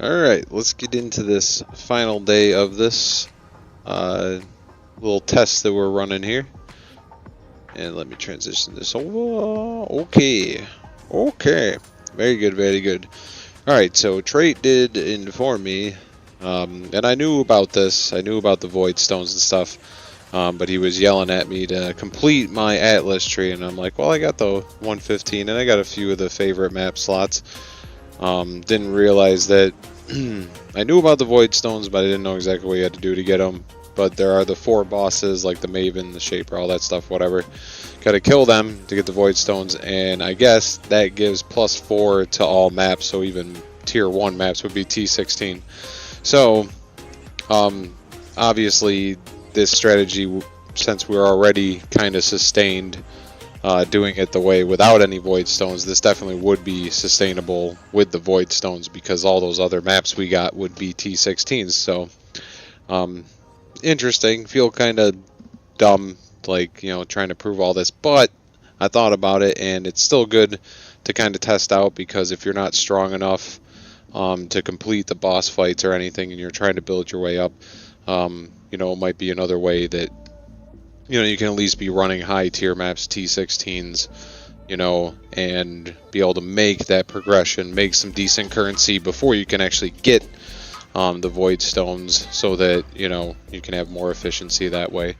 Alright, let's get into this final day of this little test that we're running here. And let me transition this over. Okay. Okay. Very good, very good. Alright, so Trait did inform me, and I knew about this. I knew about the Void Stones and stuff, but he was yelling at me to complete my Atlas tree, and I'm like, well, I got the 115, and I got a few of the favorite map slots. Didn't realize that I knew about the Void Stones, but I didn't know exactly what you had to do to get them. But there are the 4 bosses, like the Maven, the Shaper, all that stuff, whatever. Gotta kill them to get the Void Stones, and I guess that gives +4 to all maps, so even Tier 1 maps would be T-16. So, obviously, this strategy, since we're already kind of sustained doing it the way without any Void Stones, this definitely would be sustainable with the Void Stones, because all those other maps we got would be T-16s. So, interesting. Feel kind of dumb, like, you know, trying to prove all this, but I thought about it, and it's still good to kind of test out, because if you're not strong enough to complete the boss fights or anything, and you're trying to build your way up, you know, it might be another way that, you know, you can at least be running high tier maps, T-16s, you know, and be able to make that progression, make some decent currency before you can actually get the Void Stones, so that, you know, you can have more efficiency that way.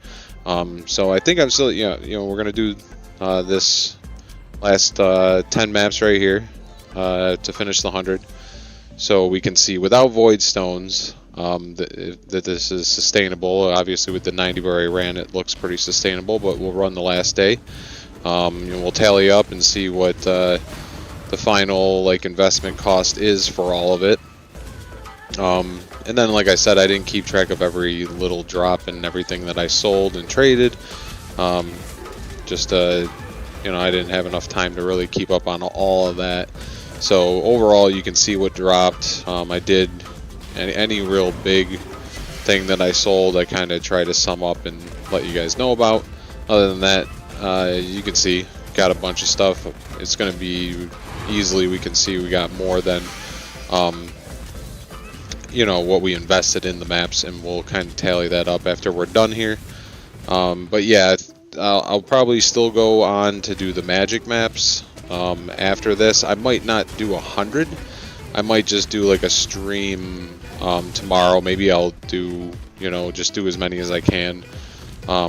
So I think I'm still, yeah, you know, we're gonna do this last 10 maps right here to finish the 100, so we can see without Void Stones that this is sustainable. Obviously, with the 90 where I ran, it looks pretty sustainable, but we'll run the last day. You know, we'll tally up and see what the final, like, investment cost is for all of it. And then, like I said, I didn't keep track of every little drop and everything that I sold and traded. Just, you know, I didn't have enough time to really keep up on all of that. So overall, you can see what dropped. I did any real big thing that I sold, I kind of try to sum up and let you guys know about. Other than that, you can see, got a bunch of stuff. It's going to be easily, we can see we got more than you know, what we invested in the maps, and we'll kind of tally that up after we're done here. But yeah, I'll probably still go on to do the magic maps after this. I might not do 100. I might just do like a stream tomorrow. Maybe I'll do, you know, just do as many as I can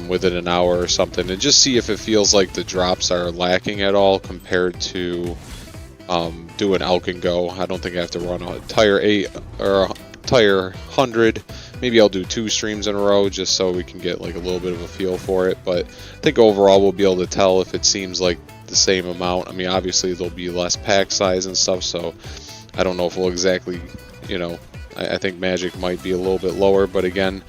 within an hour or something, and just see if it feels like the drops are lacking at all compared to doing Alch and Go. I don't think I have to run a tire 8 or a tire 100. Maybe I'll do 2 streams in a row, just so we can get like a little bit of a feel for it. But I think overall we'll be able to tell if it seems like the same amount. I mean, obviously there'll be less pack size and stuff, so I don't know if we'll exactly, you know, I think magic might be a little bit lower, but again,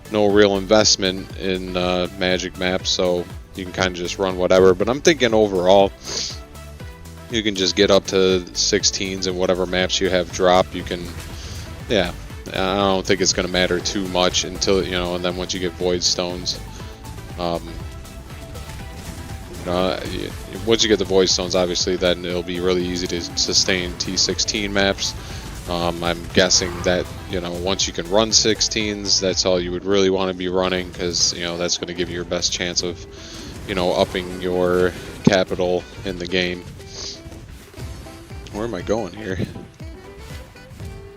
no real investment in magic maps, so you can kind of just run whatever. But I'm thinking overall you can just get up to 16s and whatever maps you have drop, you can, yeah, I don't think it's going to matter too much until, you know, and then once you get Void Stones, once you get the Void Stones, obviously, then it'll be really easy to sustain T-16 maps. I'm guessing that, you know, once you can run 16s, that's all you would really want to be running, because, you know, that's going to give you your best chance of, you know, upping your capital in the game. Where am I going here?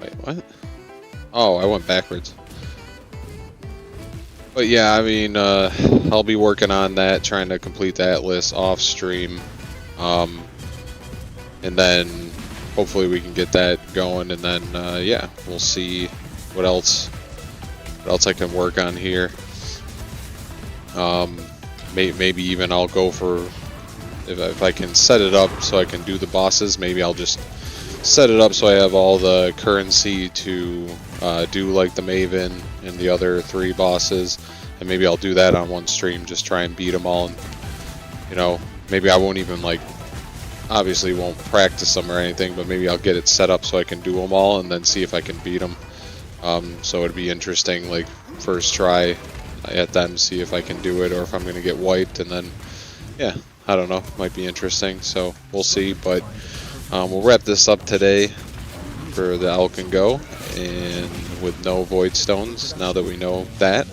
Wait, what? Oh, I went backwards. But yeah, I mean, I'll be working on that, trying to complete that list off stream, and then hopefully we can get that going, and then yeah, we'll see what else I can work on here. Maybe even I'll go for, if I can set it up so I can do the bosses, maybe I'll just set it up so I have all the currency to do like the Maven and the other 3 bosses, and maybe I'll do that on one stream, just try and beat them all. And, you know, maybe I won't even, like, obviously won't practice them or anything, but maybe I'll get it set up so I can do them all and then see if I can beat them. So it'd be interesting, like, first try at them, see if I can do it or if I'm going to get wiped, and then, yeah, I don't know, might be interesting, so we'll see. But we'll wrap this up today. for the Alch and Go, and with no void stones. Now that we know that,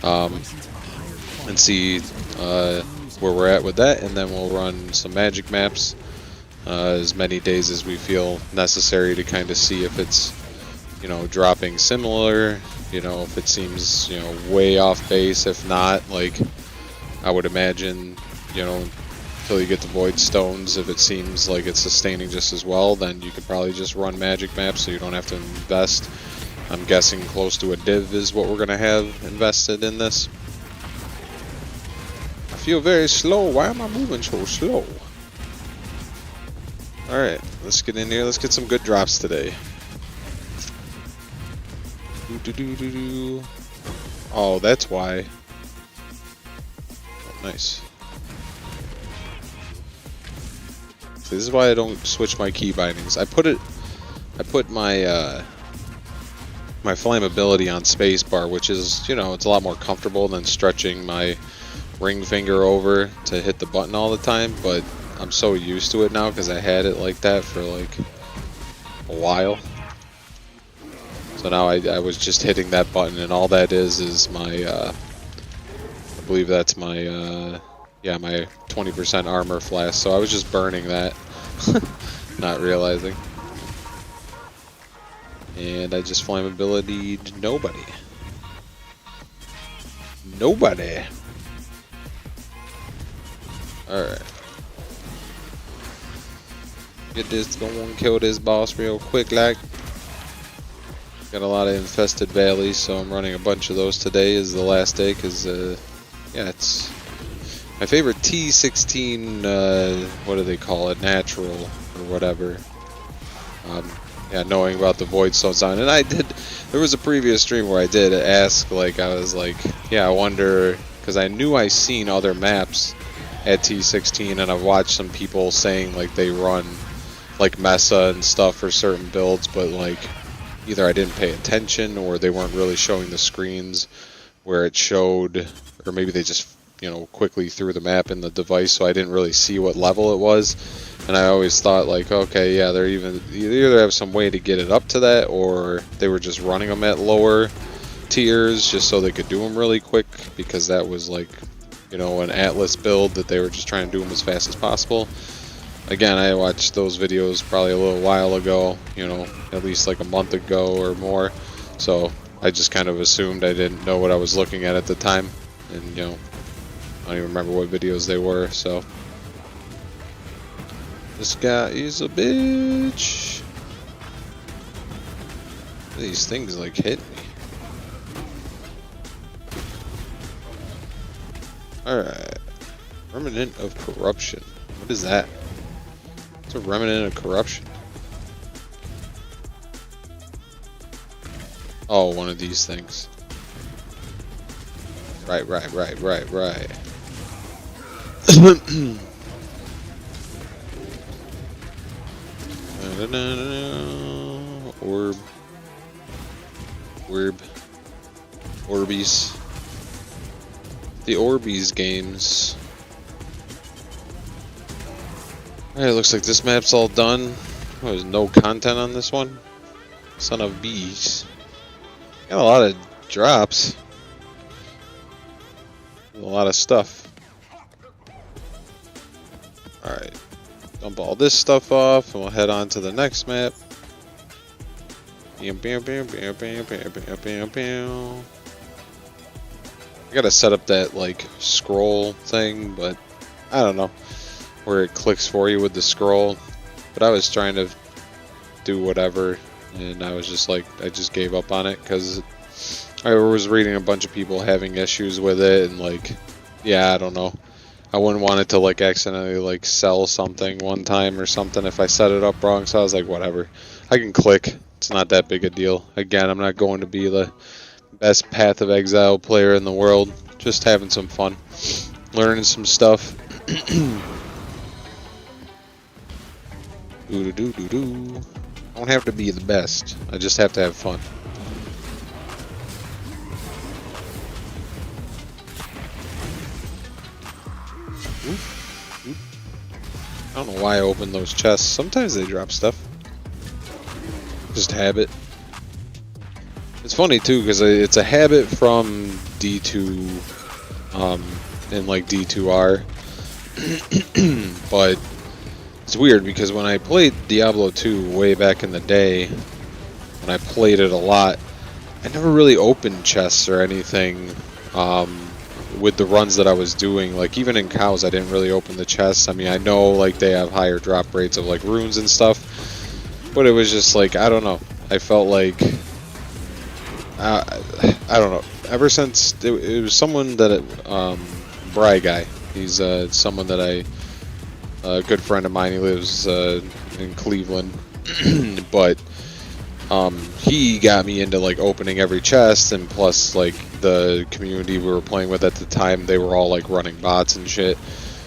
and see where we're at with that, and then we'll run some magic maps as many days as we feel necessary to kind of see if it's, you know, dropping similar, you know, if it seems, you know, way off base. If not, like, I would imagine, you know, until you get the void stones, if it seems like it's sustaining just as well, then you could probably just run magic maps so you don't have to invest. I'm guessing close to a div is what we're gonna have invested in this. I feel very slow. Why am I moving so slow? Alright, let's get in here. Let's get some good drops today. Oh, that's why. Oh, nice. See, this is why I don't switch my key bindings. I put my my flammability on spacebar, which is, you know, it's a lot more comfortable than stretching my ring finger over to hit the button all the time, but I'm so used to it now because I had it like that for like a while. So now I was just hitting that button, and all that is my I believe that's my yeah, my 20% armor flask. So I was just burning that, not realizing. And I just flammability'd nobody. Nobody. Alright. Get this going, kill this boss real quick like. Got a lot of infested valleys, so I'm running a bunch of those today is the last day, because yeah, it's my favorite T-16, what do they call it, natural or whatever. Yeah, knowing about the void stones on, and I did, there was a previous stream where I did ask, like, I was like, yeah, I wonder, because I knew I seen other maps at T-16, and I've watched some people saying like they run like Mesa and stuff for certain builds, but like either I didn't pay attention or they weren't really showing the screens where it showed, or maybe they just, you know, quickly threw the map in the device, so I didn't really see what level it was. And I always thought like, okay, yeah, they're either have some way to get it up to that, or they were just running them at lower tiers just so they could do them really quick, because that was like, you know, an Atlas build that they were just trying to do them as fast as possible. Again, I watched those videos probably a little while ago, you know, at least like a month ago or more. So I just kind of assumed, I didn't know what I was looking at the time. And, you know, I don't even remember what videos they were, so. This guy is a bitch. These things like hit me. Alright. Remnant of corruption. What is that? It's a remnant of corruption. Oh, one of these things. Right. Orbeez. The Orbeez games. Alright, looks like this map's all done. Oh, there's no content on this one. Son of bees. Got a lot of drops. A lot of stuff. Alright. Dump all this stuff off and we'll head on to the next map. I gotta set up that like scroll thing, but I don't know where it clicks for you with the scroll. But I was trying to do whatever, and I was just like, I just gave up on it because I was reading a bunch of people having issues with it, and like, yeah, I don't know. I wouldn't want it to like accidentally like sell something one time or something if I set it up wrong. So I was like, whatever, I can click. It's not that big a deal. Again, I'm not going to be the best Path of Exile player in the world. Just having some fun, learning some stuff. I don't have to be the best. I just have to have fun. I don't know why I opened those chests. Sometimes they drop stuff. Just habit. It's funny too because it's a habit from D2, and like D2R, but it's weird because when I played Diablo 2 way back in the day, when I played it a lot, I never really opened chests or anything with the runs that I was doing. Like even in cows, I didn't really open the chests. I mean, I know like they have higher drop rates of like runes and stuff, but it was just like, I don't know. I felt like I don't know. Ever since it was someone that Bry guy. He's someone that a good friend of mine. He lives in Cleveland, but he got me into like opening every chest, and plus like the community we were playing with at the time, they were all like running bots and shit.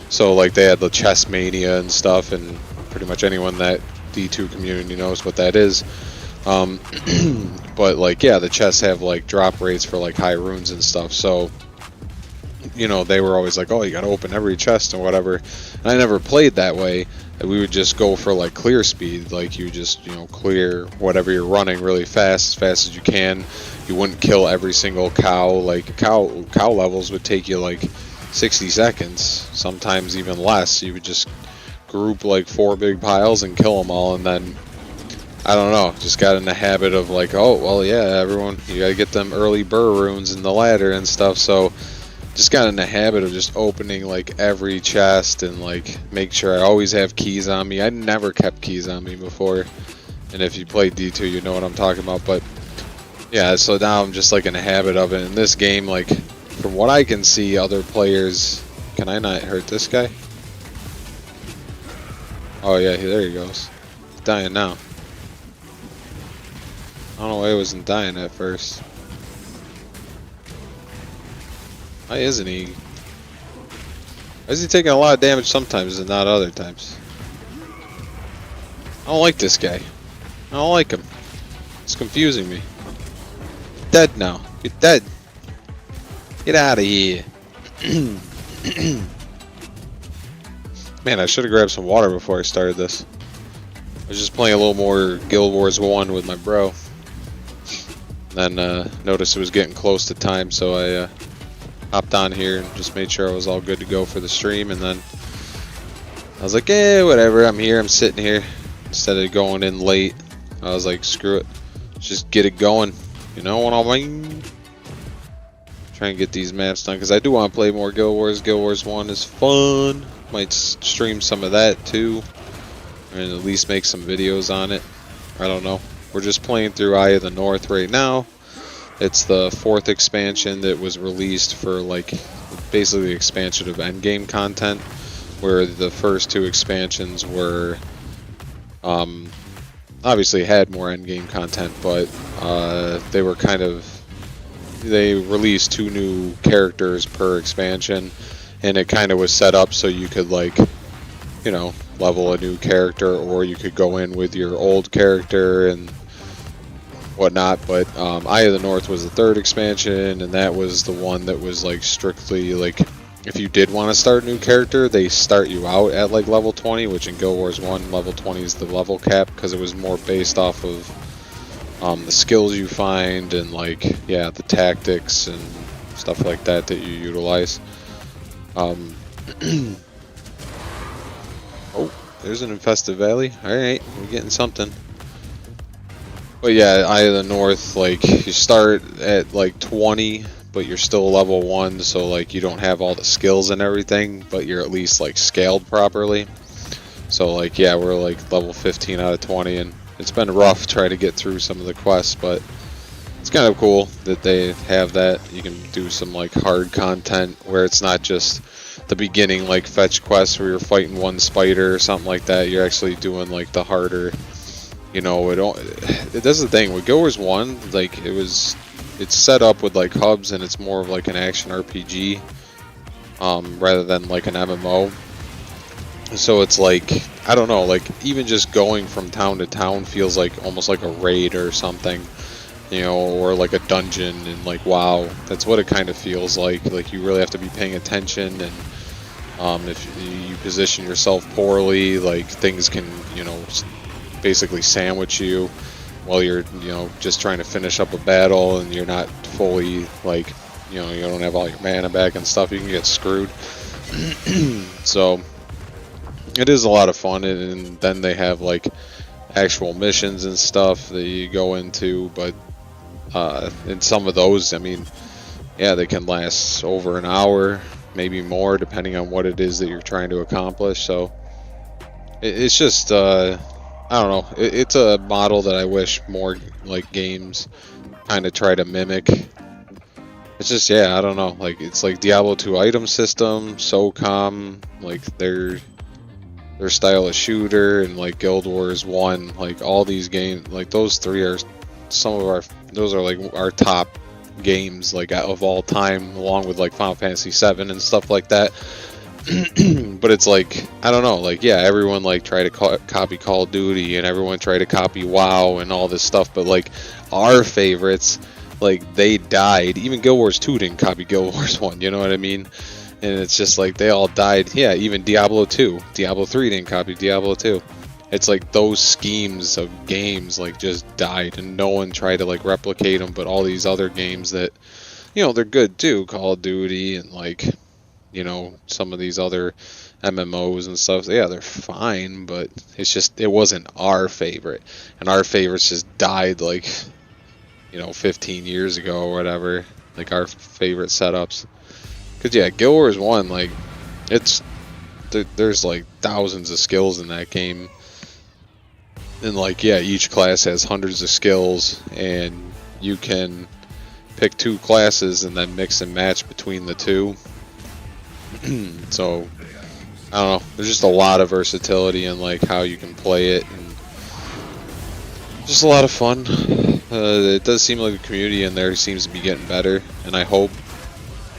So like they had the chest mania and stuff, and pretty much anyone that D2 community knows what that is. But like yeah, the chests have like drop rates for like high runes and stuff. So you know, they were always like, oh, you gotta open every chest and whatever. And I never played that way. We would just go for like clear speed, like you just, you know, clear whatever you're running really fast, as fast as you can. You wouldn't kill every single cow. Like cow levels would take you like 60 seconds, sometimes even less. You would just group like 4 big piles and kill them all, and then I don't know, just got in the habit of like, oh well, yeah, everyone, you gotta get them early burr runes in the ladder and stuff. So just got in the habit of just opening like every chest and like make sure I always have keys on me. I never kept keys on me before, and if you play D2 you know what I'm talking about. But yeah, so now I'm just like in a habit of it. In this game, like from what I can see, other players, can I not hurt this guy? Oh yeah, there he goes. He's dying now. I don't know why he wasn't dying at first. Why isn't he? Why is he taking a lot of damage sometimes and not other times? I don't like this guy. I don't like him. It's confusing me. You're dead now. You're dead. Get out of here. Man, I should have grabbed some water before I started this. I was just playing a little more Guild Wars 1 with my bro. Then noticed it was getting close to time, so I hopped on here and just made sure I was all good to go for the stream. And then I was like, eh, whatever, I'm here, I'm sitting here. Instead of going in late, I was like, screw it, just get it going. You know what I mean? Try and get these maps done, because I do want to play more Guild Wars. Guild Wars 1 is fun. Might stream some of that too, and at least make some videos on it. I don't know. We're just playing through Eye of the North right now. It's the 4th expansion that was released for like basically the expansion of endgame content, where the first 2 expansions were obviously had more endgame content, but they were kind of, they released 2 new characters per expansion, and it kind of was set up so you could like, you know, level a new character, or you could go in with your old character and whatnot. But Eye of the North was the 3rd expansion, and that was the one that was like strictly like, if you did want to start a new character, they start you out at like level 20, which in Guild Wars 1 level 20 is the level cap, because it was more based off of the skills you find and like, yeah, the tactics and stuff like that that you utilize. Oh, there's an infested valley. Alright, we're getting something. But yeah, Eye of the North, like, you start at like 20, but you're still level 1, so like you don't have all the skills and everything, but you're at least like scaled properly. So like, yeah, we're like level 15 out of 20, and it's been rough trying to get through some of the quests, but it's kind of cool that they have that. You can do some like hard content where it's not just the beginning like fetch quests where you're fighting one spider or something like that. You're actually doing like the harder, you know, it does the thing with Guild Wars 1, like it's set up with like hubs, and it's more of like an action RPG rather than like an MMO. So it's like, I don't know, like even just going from town to town feels like almost like a raid or something, you know, or like a dungeon. And like, wow, that's what it kind of feels like. Like you really have to be paying attention, and if you position yourself poorly, like things can, you know, basically sandwich you. while you're, just trying to finish up a battle and you're not fully, like, you don't have all your mana back and stuff, you can get screwed. So it is a lot of fun, and then they have like actual missions and stuff that you go into, but in some of those, I mean, yeah, they can last over an hour, maybe more, depending on what it is that you're trying to accomplish. So it's just I don't know, it's a model that I wish more like games kind of try to mimic. It's just, yeah, I don't know, like, it's like Diablo 2 item system, SOCOM, like their style of shooter, and like Guild Wars 1, like all these games, like those three are those are like our top games, like, of all time, along with like Final Fantasy 7 and stuff like that. But it's like, I don't know, like, yeah, everyone like tried to copy Call of Duty, and everyone tried to copy WoW and all this stuff, but like our favorites, like, they died. Even Guild Wars 2 didn't copy Guild Wars 1, you know what I mean? And it's just like they all died. Yeah, even Diablo 2. Diablo 3 didn't copy Diablo 2. It's like those schemes of games like just died, and no one tried to like replicate them, but all these other games that, they're good too, Call of Duty and like, some of these other MMOs and stuff. So yeah, they're fine, but it's just, it wasn't our favorite. And our favorites just died like, 15 years ago or whatever, like our favorite setups. Because yeah, Guild Wars 1, like, there's like thousands of skills in that game, and like, yeah, each class has hundreds of skills, and you can pick two classes and then mix and match between the two. So I don't know, there's just a lot of versatility in like how you can play it, and just a lot of fun. It does seem like the community in there seems to be getting better, and I hope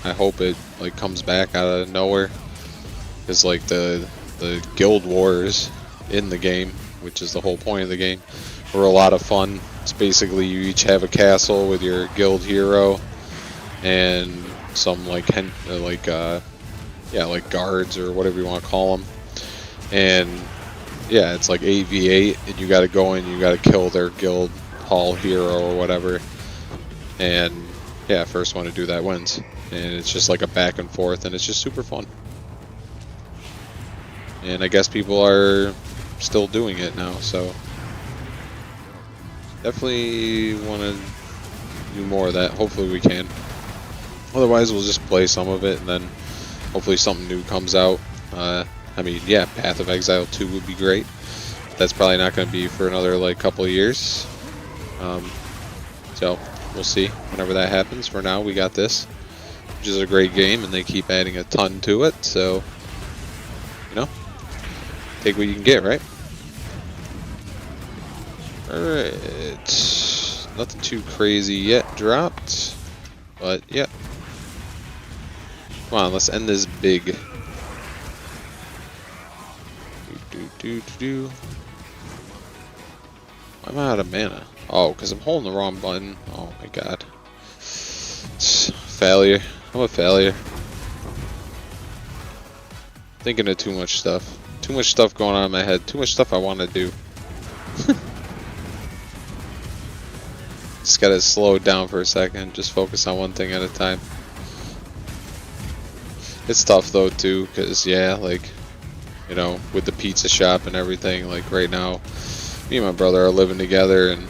it like comes back out of nowhere. Because like the guild wars in the game, which is the whole point of the game, were a lot of fun. It's basically you each have a castle with your guild hero and some like guards or whatever you want to call them, and yeah, it's like 8v8, and you got to go in, you got to kill their guild hall hero or whatever, and yeah, first one to do that wins. And it's just like a back and forth, and it's just super fun. And I guess people are still doing it now, so definitely want to do more of that. Hopefully we can. Otherwise we'll just play some of it, and then hopefully something new comes out. I mean, yeah, Path of Exile 2 would be great. That's probably not going to be for another like couple of years. So we'll see whenever that happens. For now, we got this, which is a great game, and they keep adding a ton to it. So, take what you can get, right? Alright. Nothing too crazy yet dropped. But, yeah. Come on, let's end this big. I'm out of mana. Oh, because I'm holding the wrong button. Oh my god. Failure. I'm a failure. Thinking of too much stuff. Too much stuff going on in my head. Too much stuff I want to do. Just gotta slow it down for a second. Just focus on one thing at a time. It's tough though too, because yeah, like, with the pizza shop and everything, like right now, me and my brother are living together, and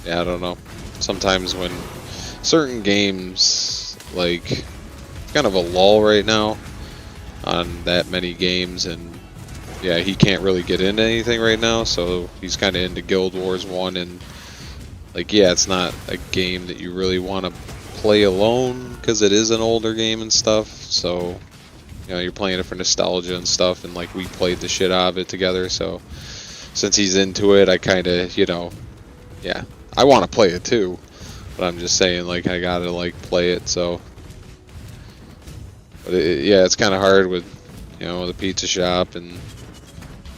yeah, I don't know. Sometimes when certain games, like, it's kind of a lull right now on that many games, and yeah, he can't really get into anything right now, so he's kind of into Guild Wars 1, and like, yeah, it's not a game that you really want to play alone because it is an older game and stuff, so you're playing it for nostalgia and stuff, and like we played the shit out of it together, so since he's into it, I kind of, yeah, I want to play it too, but I'm just saying, like, I gotta like play it. So but yeah, it's kind of hard with the pizza shop, and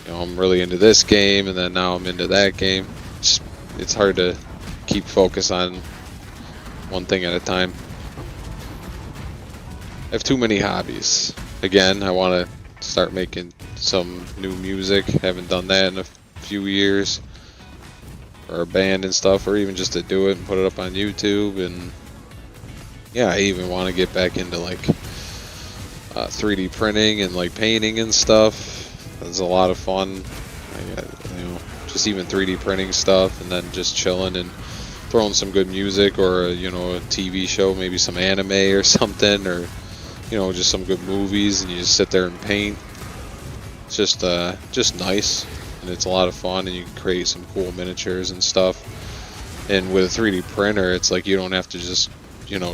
I'm really into this game, and then now I'm into that game. It's hard to keep focus on one thing at a time. I have too many hobbies. Again, I want to start making some new music. Haven't done that in a few years. for a band and stuff, or even just to do it and put it up on YouTube. And yeah, I even want to get back into like 3D printing and like painting and stuff. It's a lot of fun. Just even 3D printing stuff, and then just chilling and throwing some good music, or a TV show, maybe some anime or something, or just some good movies, and you just sit there and paint. It's just nice, and it's a lot of fun, and you can create some cool miniatures and stuff. And with a 3D printer, it's like you don't have to just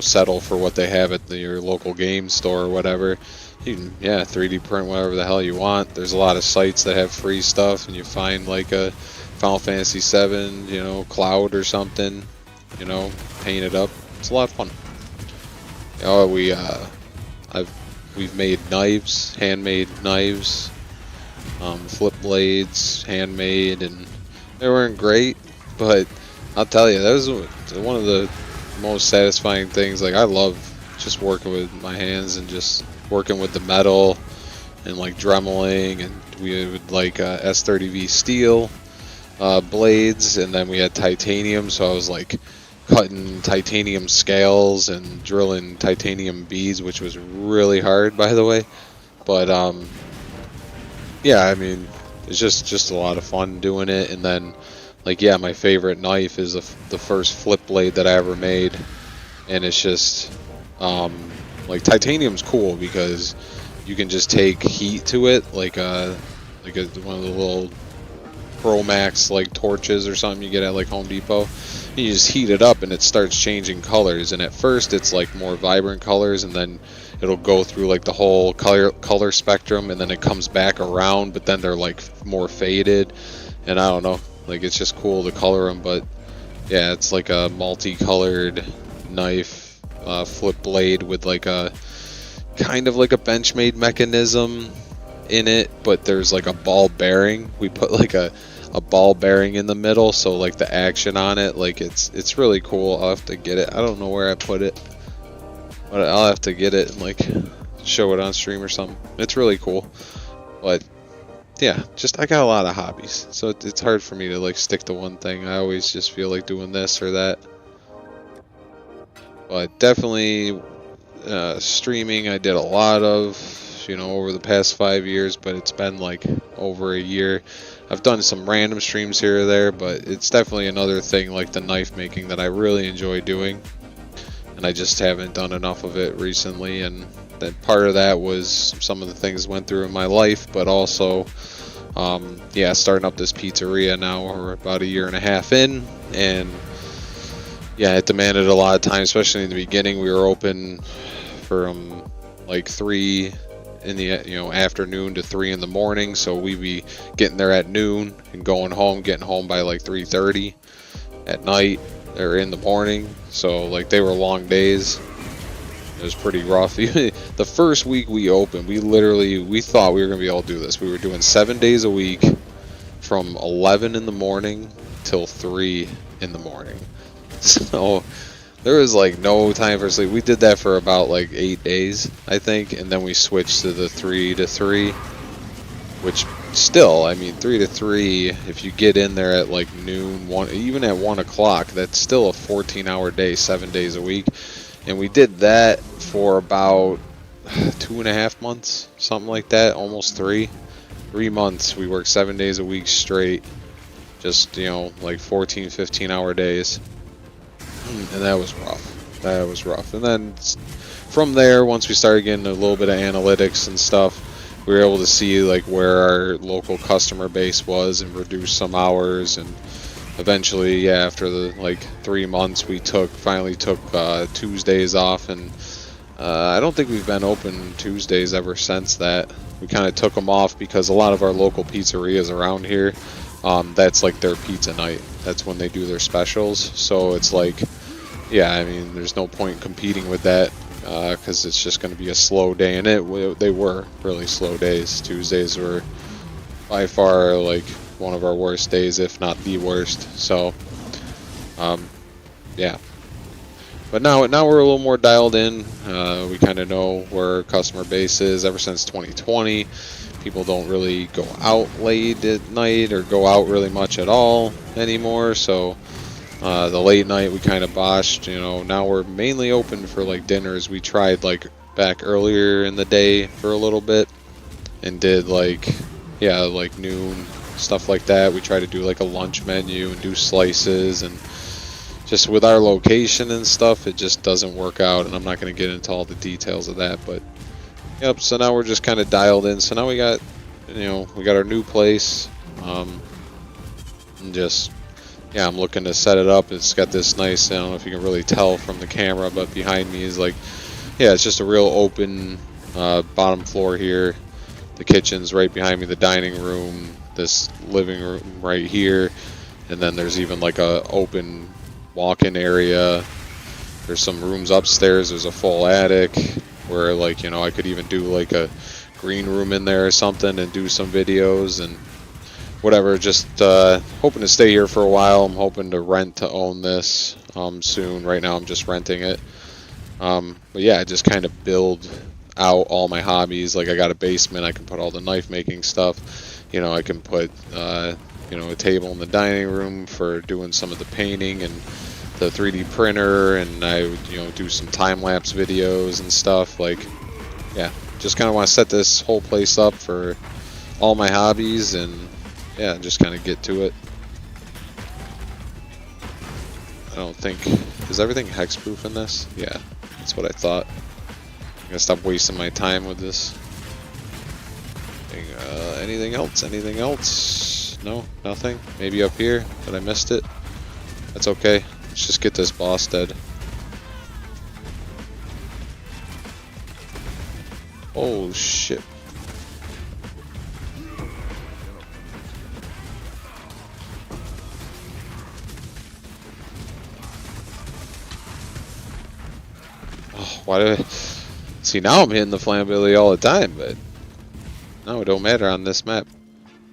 settle for what they have at your local game store or whatever. You can 3D print whatever the hell you want. There's a lot of sites that have free stuff, and you find like a Final Fantasy 7 cloud or something, paint it up. It's a lot of fun. We've made knives, handmade knives, flip blades, handmade, and they weren't great, but I'll tell you, that was one of the most satisfying things. Like, I love just working with my hands and just working with the metal and like dremeling, and we would like S30V steel blades, and then we had titanium, so I was like cutting titanium scales and drilling titanium beads, which was really hard, by the way. But yeah, I mean, it's just a lot of fun doing it. And then like, yeah, my favorite knife is the first flip blade that I ever made, and it's just like, titanium's cool because you can just take heat to it, like one of the little Pro-Max like torches or something you get at like Home Depot. And you just heat it up and it starts changing colors, and at first it's like more vibrant colors, and then it'll go through like the whole color spectrum, and then it comes back around, but then they're like more faded, and I don't know, like, it's just cool to color them. But yeah, it's like a multicolored knife, flip blade with like a kind of like a Benchmade mechanism in it, but there's like a ball bearing. We put like a ball bearing in the middle, so like the action on it, like it's really cool. I'll have to get it. I don't know where I put it, but I'll have to get it and like show it on stream or something. It's really cool. But yeah, just I got a lot of hobbies, so it's hard for me to like stick to one thing. I always just feel like doing this or that. But definitely streaming I did a lot of over the past 5 years, but it's been like over a year. I've done some random streams here or there, but it's definitely another thing like the knife making that I really enjoy doing, and I just haven't done enough of it recently. And that part of that was some of the things went through in my life, but also yeah, starting up this pizzeria now. We're about 1.5 years in, and yeah, it demanded a lot of time, especially in the beginning. We were open from like 3 in the afternoon to 3 in the morning, so we'd be getting there at noon and getting home by like 3:30 at night or in the morning. So like, they were long days. It was pretty rough. The first week we opened, we thought we were gonna be able to do this. We were doing 7 days a week from 11 in the morning till 3 in the morning. So there was like no time for sleep. We did that for about like 8 days, I think, and then we switched to the 3 to 3, which still, I mean, 3 to 3, if you get in there at like noon, even at 1 o'clock, that's still a 14-hour day, 7 days a week. And we did that for about 2.5 months, something like that, almost 3 months. We worked 7 days a week straight, just like 14, 15-hour days. And that was rough. And then from there, once we started getting a little bit of analytics and stuff, we were able to see like where our local customer base was and reduce some hours. And eventually, yeah, after the like 3 months, we finally took Tuesdays off, and I don't think we've been open Tuesdays ever since that. We kind of took them off because a lot of our local pizzerias around here, that's like their pizza night. That's when they do their specials. So it's like, yeah, I mean, there's no point competing with that because it's just going to be a slow day. And they were really slow days. Tuesdays were by far like one of our worst days, if not the worst. So, yeah. But now we're a little more dialed in. We kind of know where our customer base is. Ever since 2020, people don't really go out late at night or go out really much at all anymore. So the late night we kind of botched. You know, now we're mainly open for like dinners. We tried like back earlier in the day for a little bit and did like, yeah, like noon, stuff like that. We try to do like a lunch menu and do slices, and just with our location and stuff, it just doesn't work out, and I'm not going to get into all the details of that. But yep, so now we're just kind of dialed in. So now we got, you know, we got our new place, and just, yeah, I'm looking to set it up. It's got this nice, I don't know if you can really tell from the camera, but behind me is like, yeah, it's just a real open bottom floor here. The kitchen's right behind me, the dining room, this living room right here, and then there's even like a open walk-in area. There's some rooms upstairs. There's a full attic where, like, you know, I could even do like a green room in there or something and do some videos and whatever. Just hoping to stay here for a while. I'm hoping to rent to own this soon. Right now I'm just renting it. But yeah, just kind of build out all my hobbies. Like, I got a basement, I can put all the knife making stuff. You know, I can put you know, a table in the dining room for doing some of the painting and the 3D printer, and I would, you know, do some time-lapse videos and stuff. Like, yeah, just kind of want to set this whole place up for all my hobbies, and yeah, just kind of get to it. I don't think, is everything hexproof in this? Yeah, that's what I thought. I'm gonna stop wasting my time with this. Anything else? Anything else? No, nothing. Maybe up here, but I missed it. That's okay. Let's just get this boss dead. Oh shit. Oh, why do I... See, now I'm hitting the flammability all the time, but no, it don't matter on this map.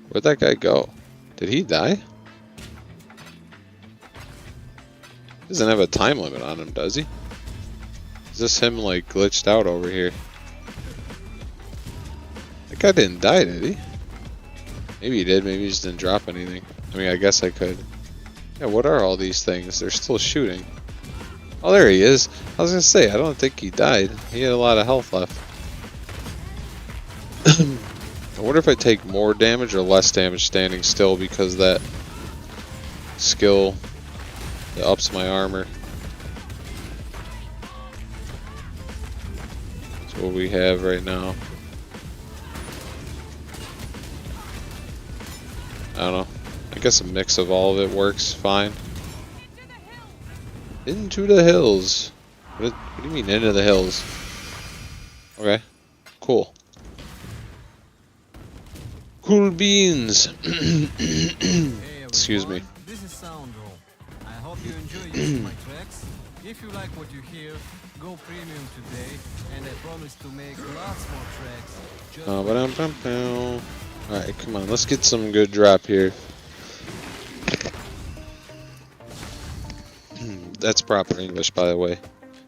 Where'd that guy go? Did he die? Doesn't have a time limit on him, does he? Is this him, like, glitched out over here? That guy didn't die, did he? Maybe he did, maybe he just didn't drop anything. I mean, I guess I could. Yeah, what are all these things? They're still shooting. Oh, there he is. I was gonna say, I don't think he died. He had a lot of health left. I wonder if I take more damage or less damage standing still because that skill that ups my armor. That's what we have right now. I don't know. I guess a mix of all of it works fine. Into the hills. What do you mean into the hills? Okay. Cool. Cool beans. Excuse me. This is Soundroll. I hope you enjoy using my tracks. If you like what you hear, go premium today, and I promise to make lots more tracks. Alright, come on, let's get some good drop here. That's proper English, by the way.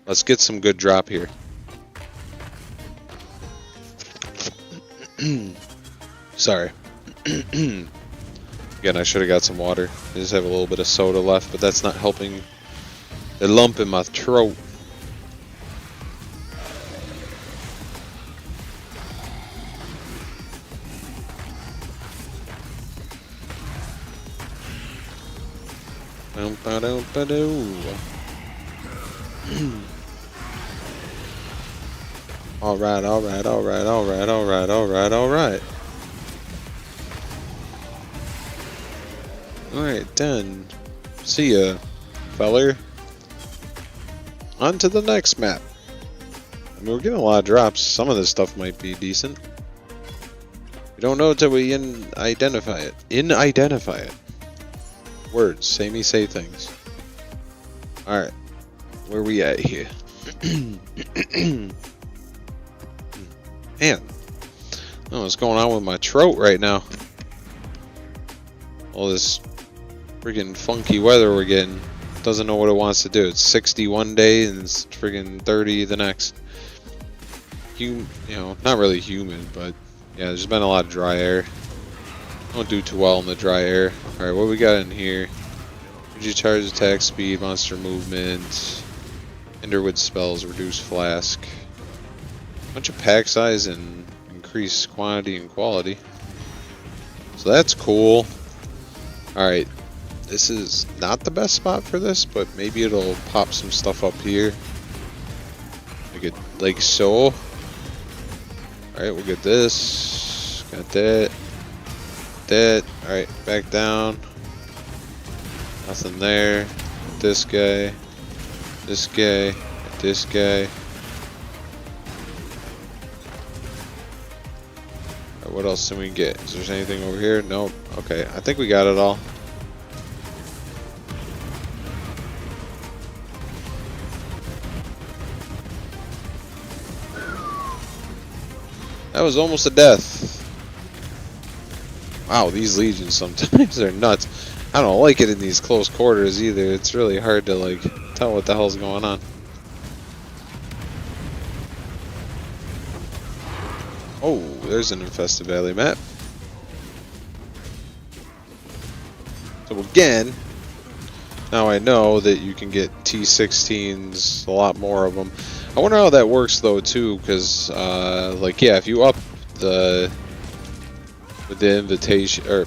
Let's get some good drop here. Sorry. Again, I should have got some water. I just have a little bit of soda left, but that's not helping the lump in my throat. Alright, alright, alright, alright, alright, alright, alright. Alright, done. See ya, feller. On to the next map. I mean, we're getting a lot of drops. Some of this stuff might be decent. We don't know until we identify it. Identify it. Words. Say me say things. Alright. Where we at here? Man. I don't know what's going on with my throat right now. All this freaking funky weather we're getting. doesn't know what it wants to do. It's 60 one day and it's friggin' 30 the next. You know, not really humid, but yeah, there's been a lot of dry air. Don't do too well in the dry air. Alright, what we got in here? Energy charge, attack speed, monster movement, Enderwood spells, reduce flask. Bunch of pack size and increase quantity and quality. So that's cool. Alright, this is not the best spot for this, but maybe it'll pop some stuff up here. Like so. Alright, we'll get this. Got that. That. Alright, back down. Nothing there. This guy. This guy. This guy. Alright, what else can we get? Is there anything over here? Nope. Okay, I think we got it all. That was almost a death. Wow, these legions sometimes are nuts. I don't like it in these close quarters either. It's really hard to like tell what the hell's going on. Oh, there's an infested valley map. So again, now I know that you can get T-16s, a lot more of them. I wonder how that works though too, because like yeah, if you up the with the invitation or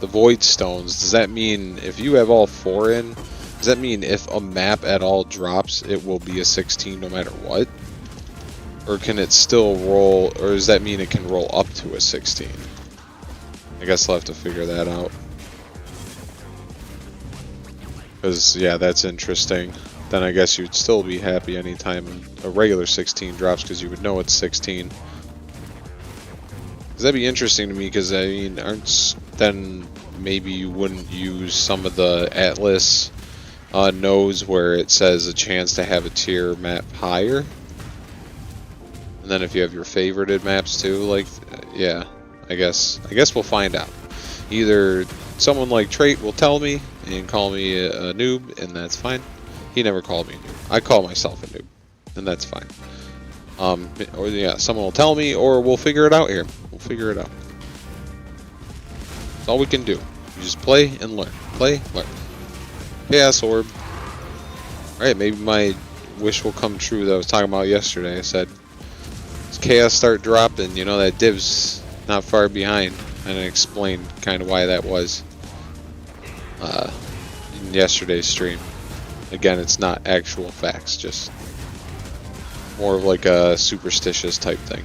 the void stones, does that mean if you have all 4 in, does that mean if a map at all drops, it will be a 16 no matter what? Or can it still roll, or does that mean it can roll up to a 16? I guess I'll have to figure that out. Because yeah, that's interesting. Then I guess you'd still be happy anytime a regular 16 drops because you would know it's 16. That'd be interesting to me because I mean, then maybe you wouldn't use some of the Atlas nodes where it says a chance to have a tier map higher. And then if you have your favorited maps too, like yeah, I guess we'll find out. Either someone like Trait will tell me and call me a noob, and that's fine. He never called me a noob. I call myself a noob, and that's fine. Or yeah, someone will tell me, or we'll figure it out here. We'll figure it out. That's all we can do. You just play and learn. Play, learn. Chaos Orb. Alright, maybe my wish will come true that I was talking about yesterday. I said, as Chaos start dropping, you know, that div's not far behind. And I explained kind of why that was in yesterday's stream. Again, it's not actual facts, just more of like a superstitious type thing.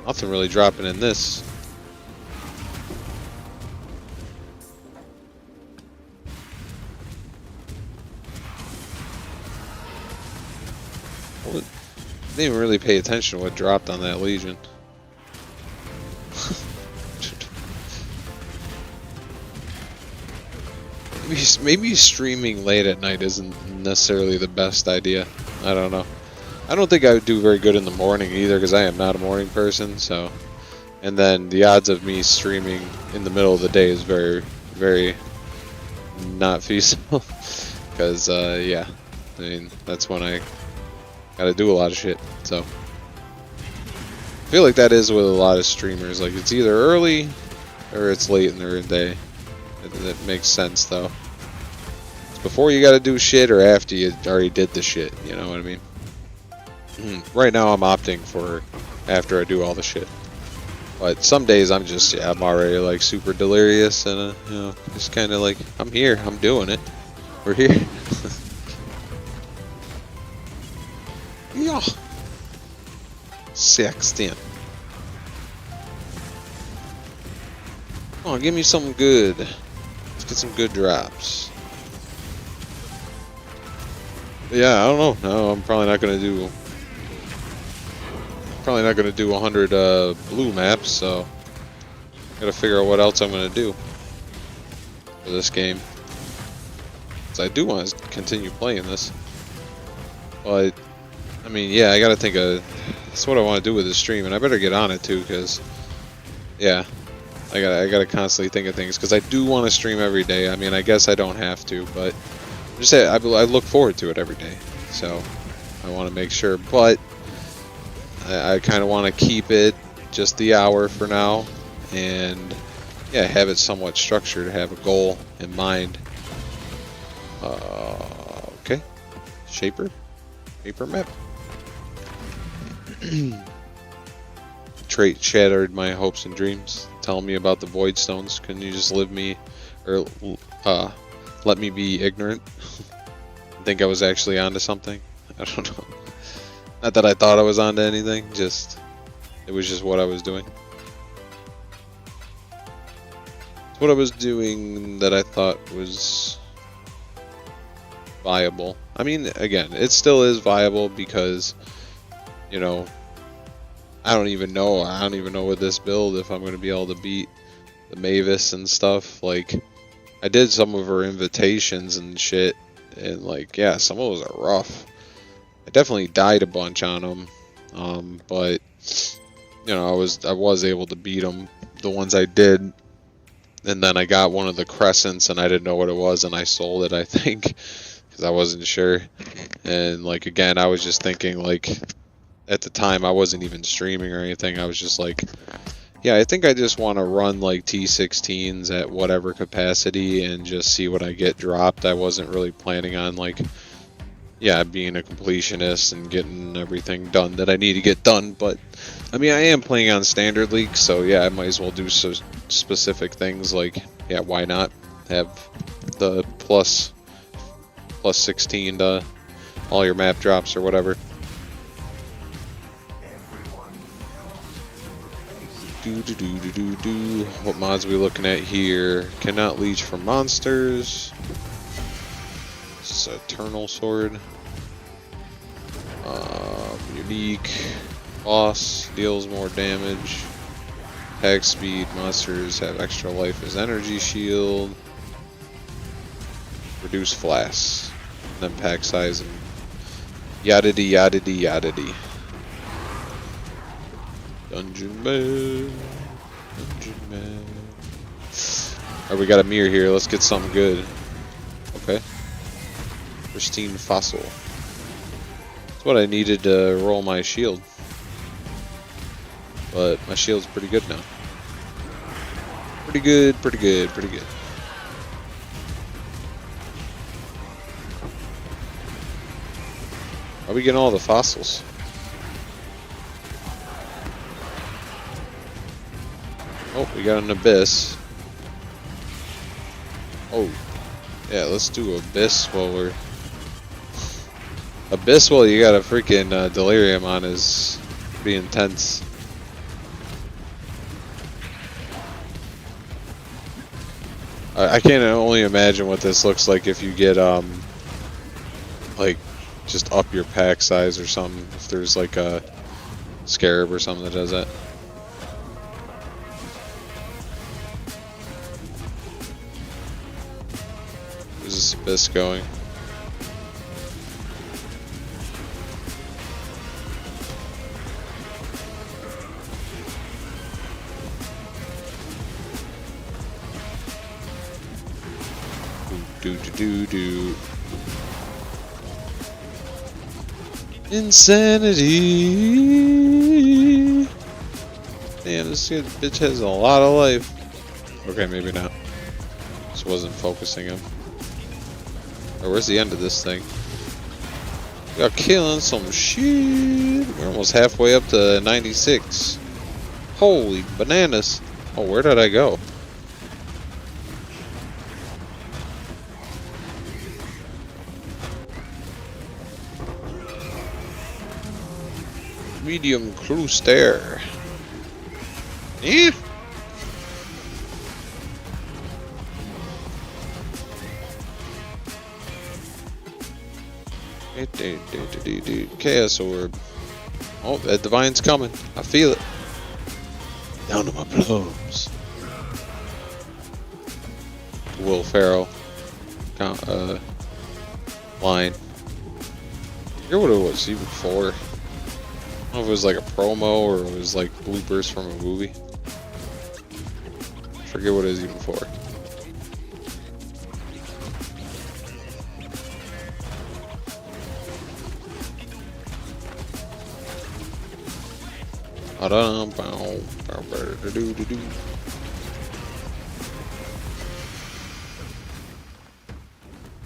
Nothing really dropping in this. I didn't even really pay attention to what dropped on that Legion. Maybe streaming late at night isn't necessarily the best idea. I don't know. I don't think I would do very good in the morning either because I am not a morning person. So, and then the odds of me streaming in the middle of the day is very, very not feasible. Because yeah, I mean that's when I gotta do a lot of shit. So I feel like that is with a lot of streamers. Like it's either early or it's late in their day. That makes sense though. It's before you gotta do shit or after you already did the shit, you know what I mean? Right now I'm opting for after I do all the shit. But some days I'm just, yeah, I'm already like super delirious and you know, just kinda like, I'm here, I'm doing it. We're here. Yeah. 16. Oh, give me something good. Let's get some good drops. Yeah, I don't know. No, I'm probably not gonna do. Probably not gonna do 100 blue maps. So gotta figure out what else I'm gonna do for this game. Cause I do want to continue playing this, but I mean, yeah, I gotta think of. That's what I want to do with this stream, and I better get on it too, because yeah, I gotta constantly think of things because I do want to stream every day. I mean, I guess I don't have to, but just say I look forward to it every day. So I want to make sure, but I kind of want to keep it just the hour for now, and yeah, have it somewhat structured, have a goal in mind. Okay, Shaper map. Trait shattered my hopes and dreams. Tell me about the void stones. Can you just let me be ignorant? I think I was actually onto something. I don't know. Not that I thought I was onto anything. Just it was just what I was doing. It's what I was doing that I thought was viable. I mean, again, it still is viable because, you know, I don't even know with this build if I'm going to be able to beat the Mavis and stuff. Like, I did some of her invitations and shit, and like, yeah, some of those are rough. I definitely died a bunch on them, but you know, I was able to beat them, the ones I did, and then I got one of the crescents and I didn't know what it was and I sold it, I think, because I wasn't sure. And like, again, I was just thinking, like, at the time I wasn't even streaming or anything. I was just like, yeah, I think I just want to run like T-16s at whatever capacity and just see what I get dropped. I wasn't really planning on, like, yeah, being a completionist and getting everything done that I need to get done. But I mean, I am playing on standard league, so yeah, I might as well do so specific things. Like, yeah, why not have the plus 16 to all your map drops or whatever. What mods are we looking at here? Cannot leech from monsters. This is Eternal Sword. Unique. Boss deals more damage. Attack speed. Monsters have extra life as energy shield. Reduce flash. And then pack size and yada-dee, yada-dee, yada-dee. Dungeon man. Alright, we got a mirror here. Let's get something good. Okay. Pristine fossil. That's what I needed to roll my shield. But my shield's pretty good now. Pretty good. How are we getting all the fossils? Oh, we got an abyss. Oh, yeah, let's do abyss while we're... Abyss while you got a freaking delirium on is pretty intense. I can only imagine what this looks like if you get, like, just up your pack size or something. If there's like a scarab or something that does that. Where's this abyss going? Do. Insanity. Damn, this bitch has a lot of life. Okay, maybe not. Just wasn't focusing him. Or where's the end of this thing? We are killing some shit. We're almost halfway up to 96. Holy bananas. Oh, where did I go? Medium crew stare. Yeah. Chaos orb. Oh, that divine's coming. I feel it. Down to my plums. Will Ferrell. Line. I forget what it was even for. I don't know if it was like a promo or it was like bloopers from a movie. forget what it is even for.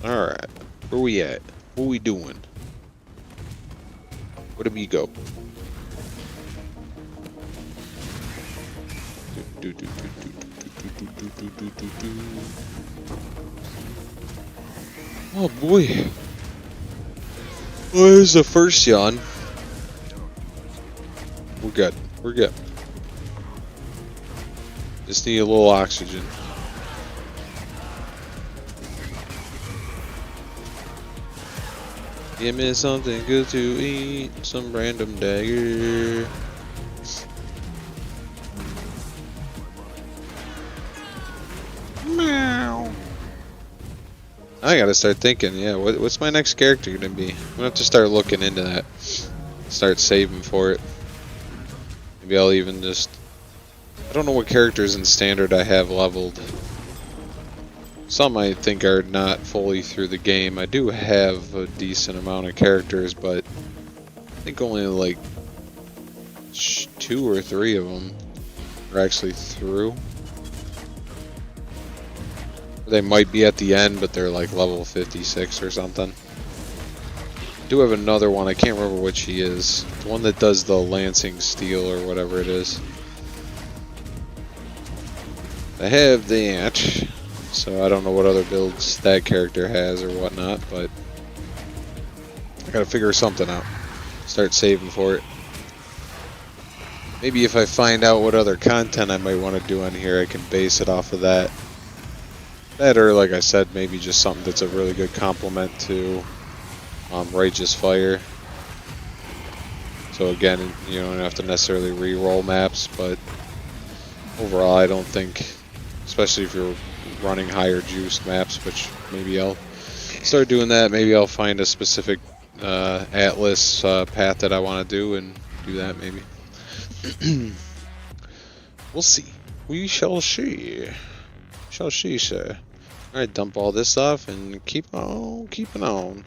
Alright, where we at? What we doing? Where did we go? Oh boy. Well, there's the first yawn. We're good. We're good. Just need a little oxygen. Give me something good to eat. Some random dagger. Meow. I gotta start thinking, yeah, what's my next character gonna be? I'm gonna have to start looking into that. Start saving for it. Maybe I'll even just... I don't know what characters in Standard I have leveled. Some I think are not fully through the game. I do have a decent amount of characters, but I think only like 2 or 3 of them are actually through. They might be at the end, but they're like level 56 or something. I do have another one, I can't remember which he is. The one that does the Lancing Steel or whatever it is. I have that, so I don't know what other builds that character has or whatnot, but I gotta figure something out. Start saving for it. Maybe if I find out what other content I might want to do on here, I can base it off of that. That, or like I said, maybe just something that's a really good complement to Righteous Fire. So again, you don't have to necessarily re-roll maps, but overall I don't think, especially if you're running higher juiced maps, which maybe I'll start doing that. Maybe I'll find a specific Atlas path that I want to do and do that maybe. We'll see. We shall see. Shall see, sir. Alright, dump all this off and keep on keeping on.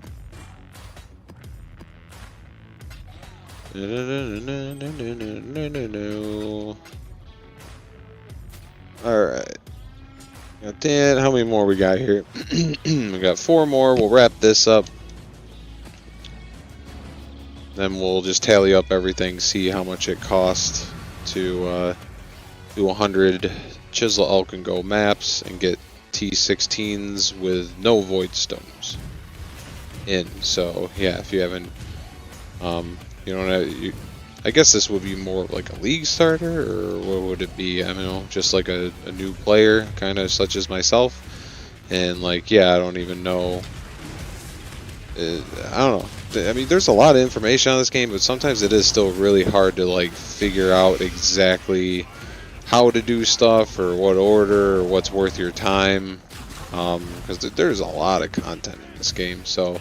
Alright. Got that. How many more we got here? We got 4 more. We'll wrap this up. Then we'll just tally up everything, see how much it costs to do 100 Chisel, Alch and Go maps and get T-16s with no void stones in. So yeah, if you haven't, you don't have, I guess this would be more like a league starter, or what would it be? I don't know, just like a new player, kind of such as myself. And like, yeah, I don't even know. I don't know. I mean, there's a lot of information on this game, but sometimes it is still really hard to like figure out exactly how to do stuff, or what order, or what's worth your time, because there's a lot of content in this game. So,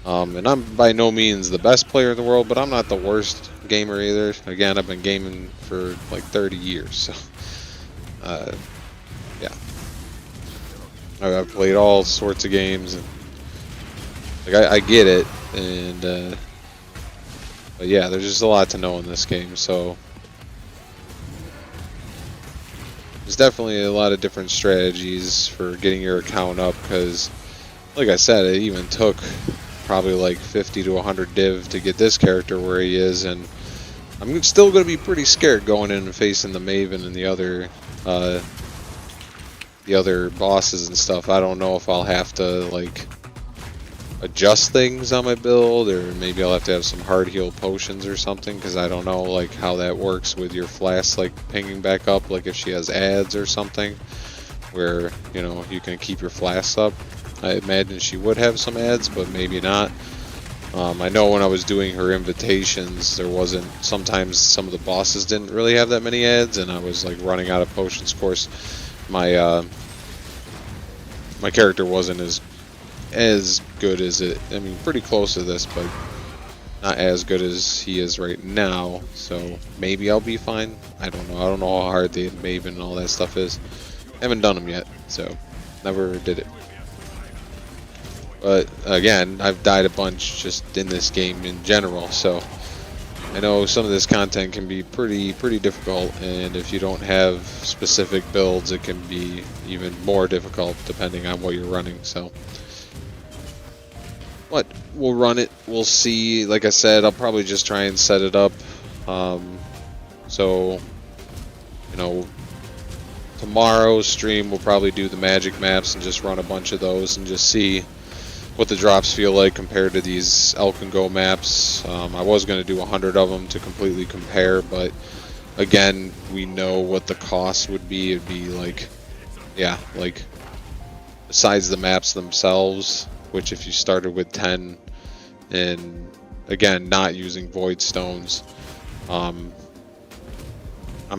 and I'm by no means the best player in the world, but I'm not the worst gamer either. Again, I've been gaming for like 30 years, so yeah, I've played all sorts of games, and like I get it, and but yeah, there's just a lot to know in this game. So there's definitely a lot of different strategies for getting your account up, because like I said, it even took probably like 50 to 100 div to get this character where he is, and I'm still going to be pretty scared going in and facing the Maven and the other bosses and stuff. I don't know if I'll have to like adjust things on my build, or maybe I'll have to have some hard heal potions or something, because I don't know like how that works with your flask like pinging back up, like if she has ads or something where, you know, you can keep your flasks up. I imagine she would have some ads, but maybe not. I know when I was doing her invitations, there wasn't, sometimes some of the bosses didn't really have that many ads, and I was like running out of potions. Of course, my my character wasn't as good as it, I mean, pretty close to this, but not as good as he is right now. So maybe I'll be fine. I don't know. I don't know how hard the Maven and all that stuff is. Haven't done them yet, so never did it. But again, I've died a bunch just in this game in general, so I know some of this content can be pretty difficult, and if you don't have specific builds, it can be even more difficult depending on what you're running. So, but we'll run it. We'll see. Like I said, I'll probably just try and set it up. So, you know, tomorrow's stream we'll probably do the magic maps and just run a bunch of those and just see what the drops feel like compared to these Alch and Go maps. I was going to do 100 of them to completely compare, but again, we know what the cost would be. It'd be like, yeah, like besides the maps themselves, which if you started with 10 and again not using void stones, I'm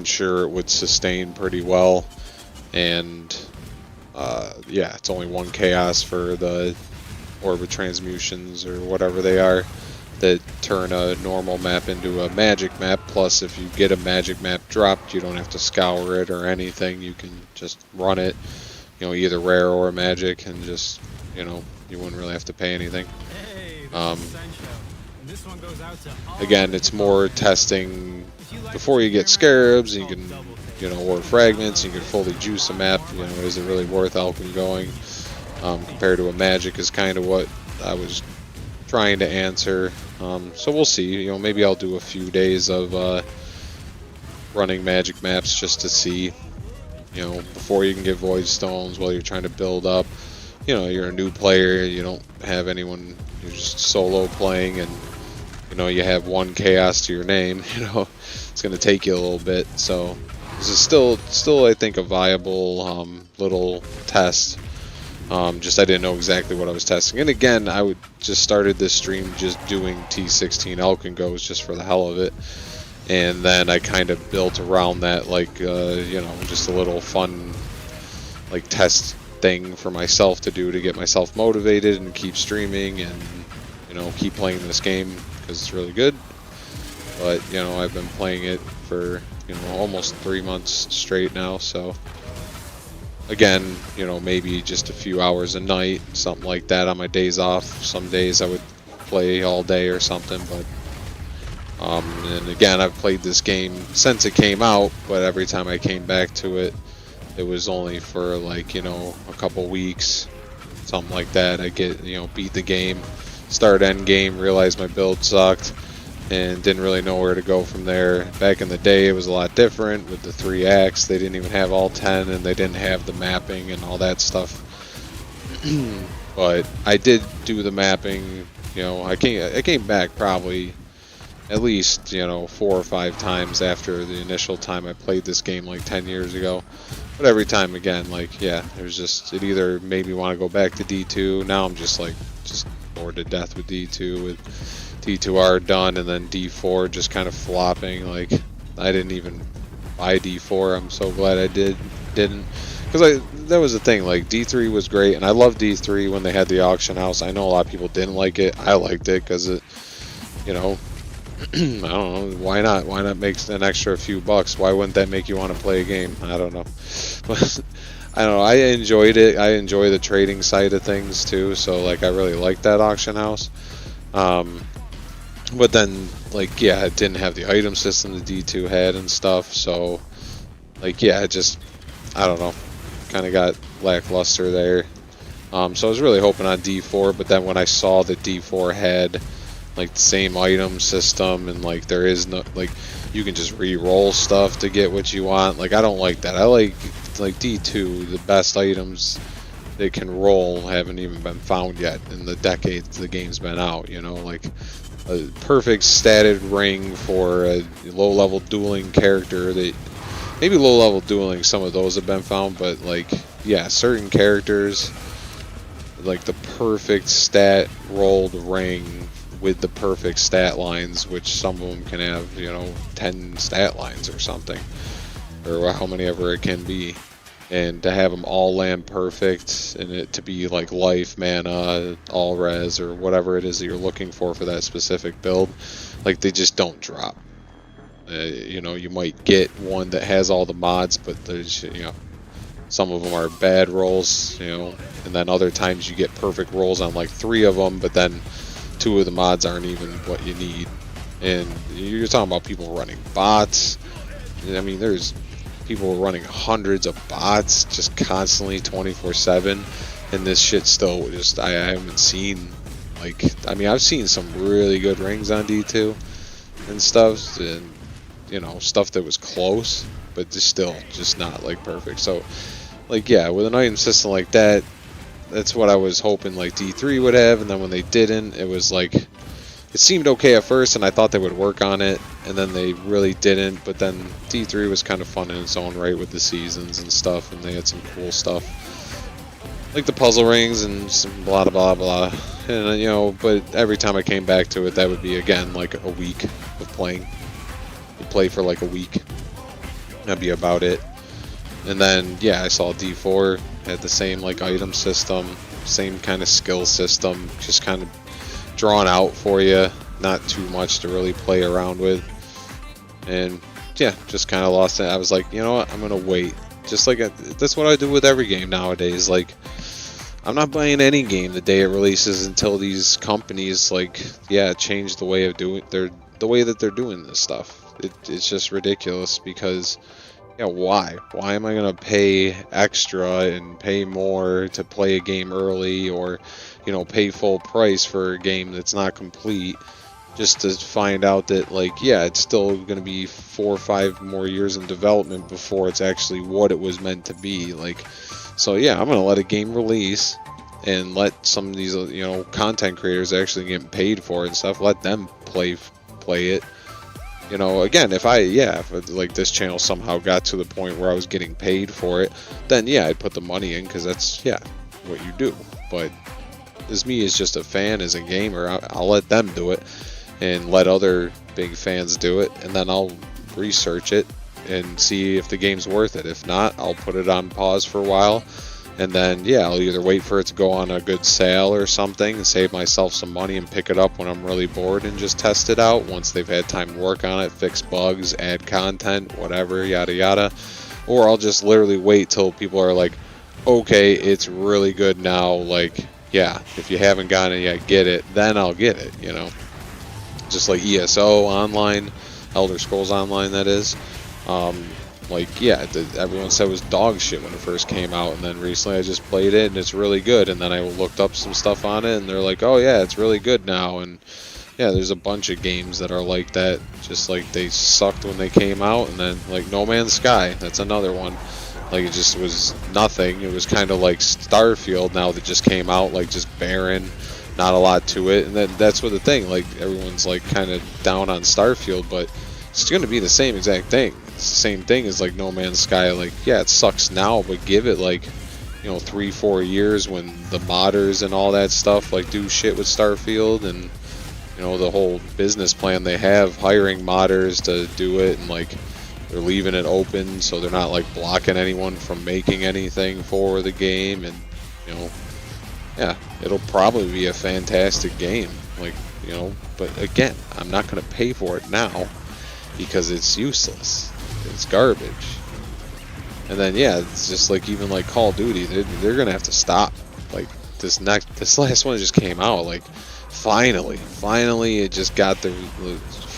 sure it would sustain pretty well. And yeah, it's only one chaos for the orbit transmutions or whatever they are that turn a normal map into a magic map. Plus, if you get a magic map dropped, you don't have to scour it or anything. You can just run it, you know, either rare or magic, and just, you know, you wouldn't really have to pay anything. Again, it's more testing before you get scarabs. You can, you know, or fragments. You can fully juice a map. You know, is it really worth Alch and going? Compared to a magic is kind of what I was trying to answer. So we'll see. You know, maybe I'll do a few days of running magic maps just to see, you know, before you can get void stones while you're trying to build up. You know, you're a new player, you don't have anyone, you're just solo playing, and you know, you have one chaos to your name. You know, it's going to take you a little bit. So this is still I think a viable little test. Just I didn't know exactly what I was testing. And again, I would just started this stream just doing T-16 Alch and Goes just for the hell of it. And then I kind of built around that, like, you know, just a little fun, like, test thing for myself to do to get myself motivated and keep streaming and, you know, keep playing this game because it's really good. But, you know, I've been playing it for, you know, almost 3 months straight now, so... Again, you know, maybe just a few hours a night, something like that on my days off. Some days I would play all day or something, but and again, I've played this game since it came out, but every time I came back to it, it was only for, like, you know, a couple weeks, something like that. I get, you know, beat the game, start end game, realize my build sucked, and didn't really know where to go from there. Back in the day, it was a lot different with the 3 acts. They didn't even have all 10, and they didn't have the mapping and all that stuff. But I did do the mapping. You know, I came back probably at least, you know, 4 or 5 times after the initial time I played this game like 10 years ago. But every time again, like, yeah, there's just, it either made me want to go back to D2. Now I'm just like, just bored to death with D2 with D2R done, and then D4 just kind of flopping. Like, I didn't even buy D4. I'm so glad I didn't, because that was the thing. Like, D3 was great, and I loved D3 when they had the auction house. I know a lot of people didn't like it. I liked it because it, you know, I don't know, why not? Why not make an extra few bucks? Why wouldn't that make you want to play a game? I don't know. But I don't know. I enjoyed it. I enjoy the trading side of things too. So, like, I really liked that auction house. But then, like, yeah, it didn't have the item system the D2 had and stuff, so, like, yeah, it just, I don't know, kind of got lackluster there. So I was really hoping on D4, but then when I saw that D4 had, like, the same item system, and, like, there is no, like, you can just re-roll stuff to get what you want, like, I don't like that. I like D2, the best items they can roll haven't even been found yet in the decades the game's been out, you know, like... A perfect statted ring for a low-level dueling character. That maybe low-level dueling, some of those have been found, but, like, yeah, certain characters, like the perfect stat rolled ring with the perfect stat lines, which some of them can have, you know, 10 stat lines or something, or how many ever it can be. And to have them all land perfect, and it to be like life, mana, all res, or whatever it is that you're looking for that specific build, like, they just don't drop. You know, you might get one that has all the mods, but there's, you know, Some of them are bad rolls, you know, and then other times you get perfect rolls on like 3 of them, but then 2 of the mods aren't even what you need. And you're talking about people running bots. I mean, there's people running hundreds of bots just constantly 24/7, and this shit still just, I haven't seen, like, I mean, I've seen some really good rings on D2 and stuff, and, you know, stuff that was close, but just still just not like perfect. So, like, yeah, with an item system like that, that's what I was hoping like D3 would have, and then when they didn't, it was like, it seemed okay at first, and I thought they would work on it, and then they really didn't. But then D3 was kind of fun in its own right with the seasons and stuff, and they had some cool stuff, like the puzzle rings and some blah blah blah. And you know, but every time I came back to it, that would be again like a week of playing. You play for like a week, that'd be about it. And then yeah, I saw D4 had the same like item system, same kind of skill system, just kind of drawn out for you, not too much to really play around with. And yeah, just kind of lost it. I was like, you know what, I'm gonna wait. Just like that's what I do with every game nowadays. Like, I'm not buying any game the day it releases until these companies like, yeah, change the way of doing the way that they're doing this stuff. It's just ridiculous because, yeah, why am I gonna pay extra and pay more to play a game early, or, you know, pay full price for a game that's not complete, just to find out that, like, yeah, it's still going to be 4 or 5 more years in development before it's actually what it was meant to be. Like, so yeah, I'm going to let a game release and let some of these, you know, content creators actually get paid for it and stuff, let them play it. You know, again, if like this channel somehow got to the point where I was getting paid for it, then yeah, I'd put the money in, because that's, yeah, what you do. But as me as just a fan, as a gamer, I'll let them do it and let other big fans do it, and then I'll research it and see if the game's worth it. If not, I'll put it on pause for a while, and then yeah, I'll either wait for it to go on a good sale or something and save myself some money and pick it up when I'm really bored and just test it out once they've had time to work on it, fix bugs, add content, whatever, yada yada. Or I'll just literally wait till people are like, okay, it's really good now, like, yeah, if you haven't gotten it yet, get it, then I'll get it, you know. Just like ESO Online, Elder Scrolls Online, that is. Like, yeah, everyone said it was dog shit when it first came out, and then recently I just played it and it's really good, and then I looked up some stuff on it and they're like, oh yeah, it's really good now. And yeah, there's a bunch of games that are like that, just like they sucked when they came out, and then like No Man's Sky, that's another one. Like, it just was nothing. It was kind of like Starfield now that just came out, like just barren, not a lot to it. And then that's what the thing, like, everyone's like kind of down on Starfield, but it's going to be the same exact thing. It's the same thing as like No Man's Sky. Like, yeah, it sucks now, but give it like, you know, 3-4 years when the modders and all that stuff like do shit with Starfield, and, you know, the whole business plan they have, hiring modders to do it, and like they're leaving it open so they're not like blocking anyone from making anything for the game. And, you know, yeah, it'll probably be a fantastic game, like, you know, but again, I'm not going to pay for it now because it's useless, it's garbage. And then yeah, it's just like, even like Call of Duty, they're going to have to stop. Like, this last one just came out, like, finally it just got the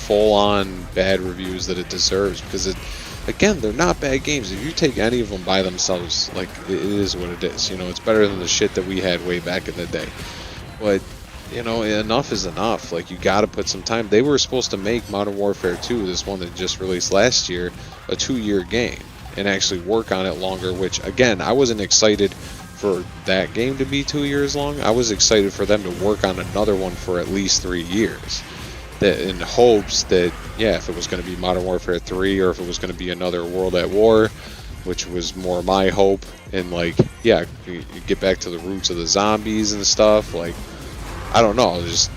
full-on bad reviews that it deserves, because it, again, they're not bad games. If you take any of them by themselves, like, it is what it is. You know, it's better than the shit that we had way back in the day. But, you know, enough is enough. Like, you gotta put some time. They were supposed to make Modern Warfare 2, this one that just released last year, a 2-year game, and actually work on it longer, which, again, I wasn't excited for that game to be 2 years long. I was excited for them to work on another one for at least 3 years. That, in hopes that, yeah, if it was going to be Modern Warfare 3, or if it was going to be another World at War, which was more my hope, and like, yeah, you get back to the roots of the zombies and stuff, like, I don't know, just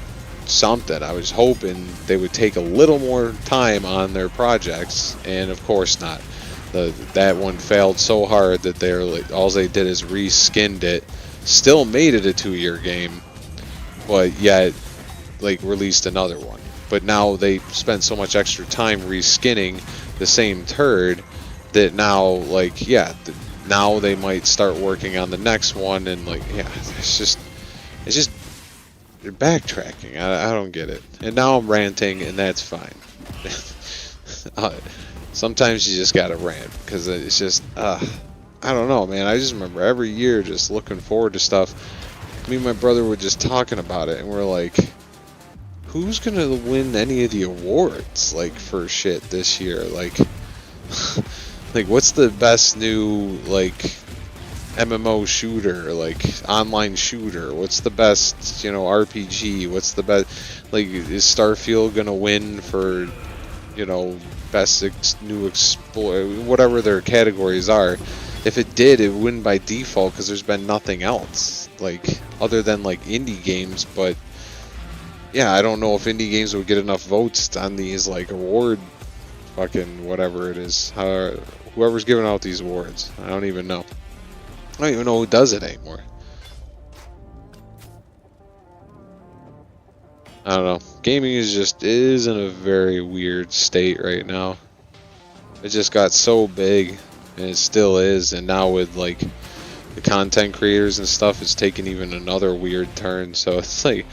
something. I was hoping they would take a little more time on their projects, and of course not. That one failed so hard that they're like, all they did is reskinned it, still made it a 2-year game, but yet like released another one. But now they spent so much extra time reskinning the same turd that now, like, yeah, now they might start working on the next one, and like, yeah, it's just they're backtracking. I don't get it. And now I'm ranting, and that's fine. Sometimes you just gotta rant, because it's just, I don't know, man. I just remember every year just looking forward to stuff. Me and my brother were just talking about it, and we're like, who's gonna win any of the awards, like, for shit this year? Like, like, what's the best new, like, MMO shooter, like, online shooter? What's the best, you know, RPG? What's the best, like, is Starfield gonna win for, you know, best new explore, whatever their categories are? If it did, it would win by default, because there's been nothing else, like, other than, like, indie games. But yeah, I don't know if indie games would get enough votes on these, like, award fucking whatever it is, whoever's giving out these awards. I don't even know. I don't even know who does it anymore. I don't know. Gaming is in a very weird state right now. It just got so big, and it still is, and now with, like, the content creators and stuff, it's taken even another weird turn. So it's like,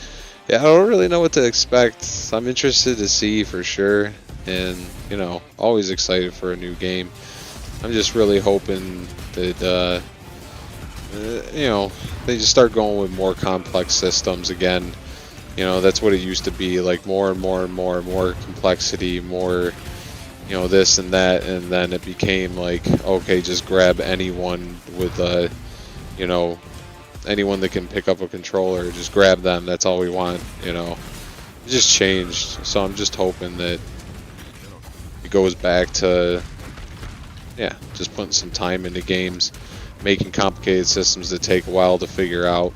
yeah, I don't really know what to expect. I'm interested to see for sure, and, you know, always excited for a new game. I'm just really hoping that, you know, they just start going with more complex systems again. You know, that's what it used to be, like, more and more and more and more complexity, more, you know, this and that, and then it became like, okay, just grab anyone with a, you know, anyone that can pick up a controller, just grab them, that's all we want, you know. It just changed, so I'm just hoping that it goes back to, yeah, just putting some time into games, making complicated systems that take a while to figure out.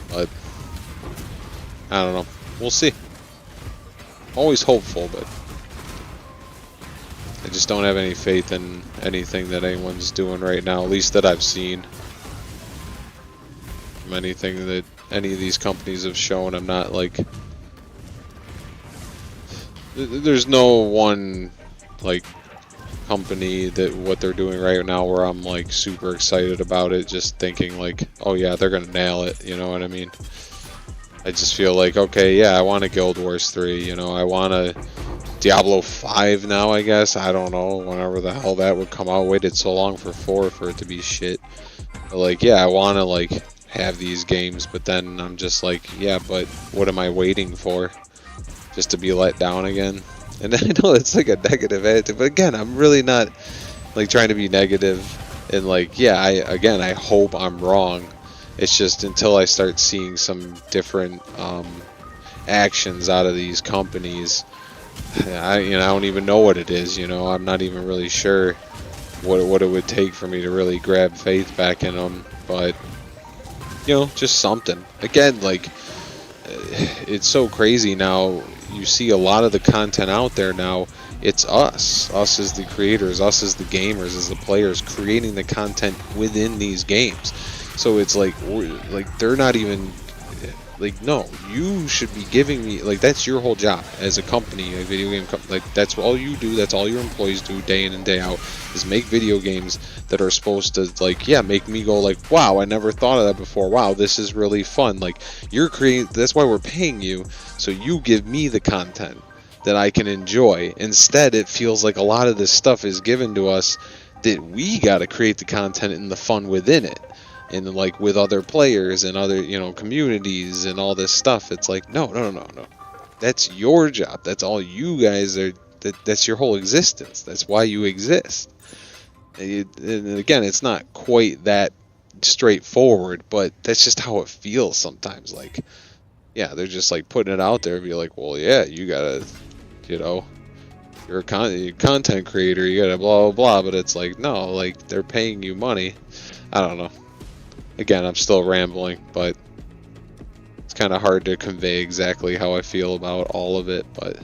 But I don't know. We'll see. Always hopeful, but I just don't have any faith in anything that anyone's doing right now, at least that I've seen. From anything that any of these companies have shown, I'm not like... There's no one, like, company that what they're doing right now where I'm like super excited about it, just thinking like, oh yeah, they're gonna nail it, you know what I mean? I just feel like, okay, yeah, I want a Guild Wars 3, you know, I want a Diablo 5 now, I guess, I don't know, whenever the hell that would come out. Waited so long for 4 for it to be shit. But like, yeah, I want to like have these games, but then I'm just like, yeah, but what am I waiting for? Just to be let down again? And I know it's like a negative attitude, but again, I'm really not like trying to be negative. And like, yeah, I hope I'm wrong. It's just until I start seeing some different actions out of these companies, I don't even know what it is. You know, I'm not even really sure what it would take for me to really grab faith back in them. But you know, just something. Again, like, it's so crazy now. You see a lot of the content out there now, it's us as the creators, us as the gamers, as the players, creating the content within these games. So it's like they're not even like, no, you should be giving me, like, that's your whole job as a company, a video game company. Like, that's all you do, that's all your employees do day in and day out, is make video games that are supposed to, like, yeah, make me go like, wow, I never thought of that before, wow, this is really fun. Like, you're creating, that's why we're paying you, so you give me the content that I can enjoy. Instead, it feels like a lot of this stuff is given to us that we gotta create the content and the fun within it. And like with other players and other, you know, communities and all this stuff, it's like, no. That's your job. That's all you guys are. That's your whole existence. That's why you exist. And again, it's not quite that straightforward, but that's just how it feels sometimes. Like, yeah, they're just like putting it out there and be like, well, yeah, you gotta, you know, you're a content creator, you gotta blah blah blah. But it's like, no, like, they're paying you money. I don't know. Again, I'm still rambling, but it's kind of hard to convey exactly how I feel about all of it, but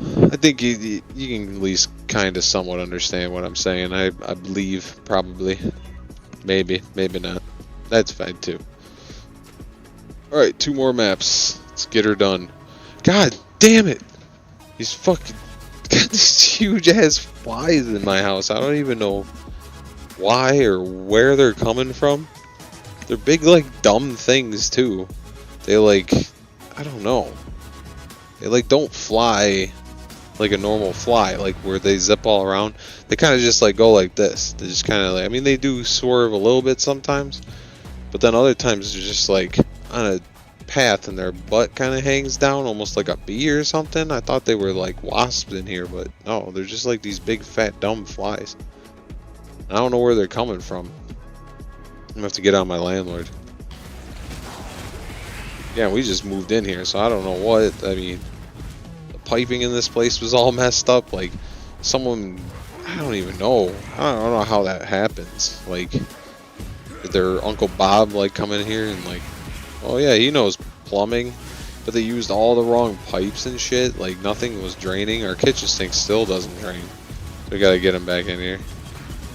I think you can at least kind of somewhat understand what I'm saying. I believe, probably, maybe not. That's fine too. Alright, 2 more maps. Let's get her done. God damn it! These fucking got these huge ass flies in my house. I don't even know why or where they're coming from. They're big, like, dumb things too. They like, I don't know. They like don't fly like a normal fly, like where they zip all around. They kind of just like go like this. They just kind of like, I mean, they do swerve a little bit sometimes, but then other times they're just like on a path and their butt kind of hangs down almost like a bee or something. I thought they were like wasps in here, but no, they're just like these big fat dumb flies. I don't know where they're coming from. I'm gonna have to get on my landlord. Yeah, we just moved in here, so I don't know what. I mean, the piping in this place was all messed up. Like, someone, I don't even know. I don't know how that happens. Like, did their Uncle Bob like come in here and like, oh yeah, he knows plumbing, but they used all the wrong pipes and shit. Like, nothing was draining. Our kitchen sink still doesn't drain. So we gotta get him back in here.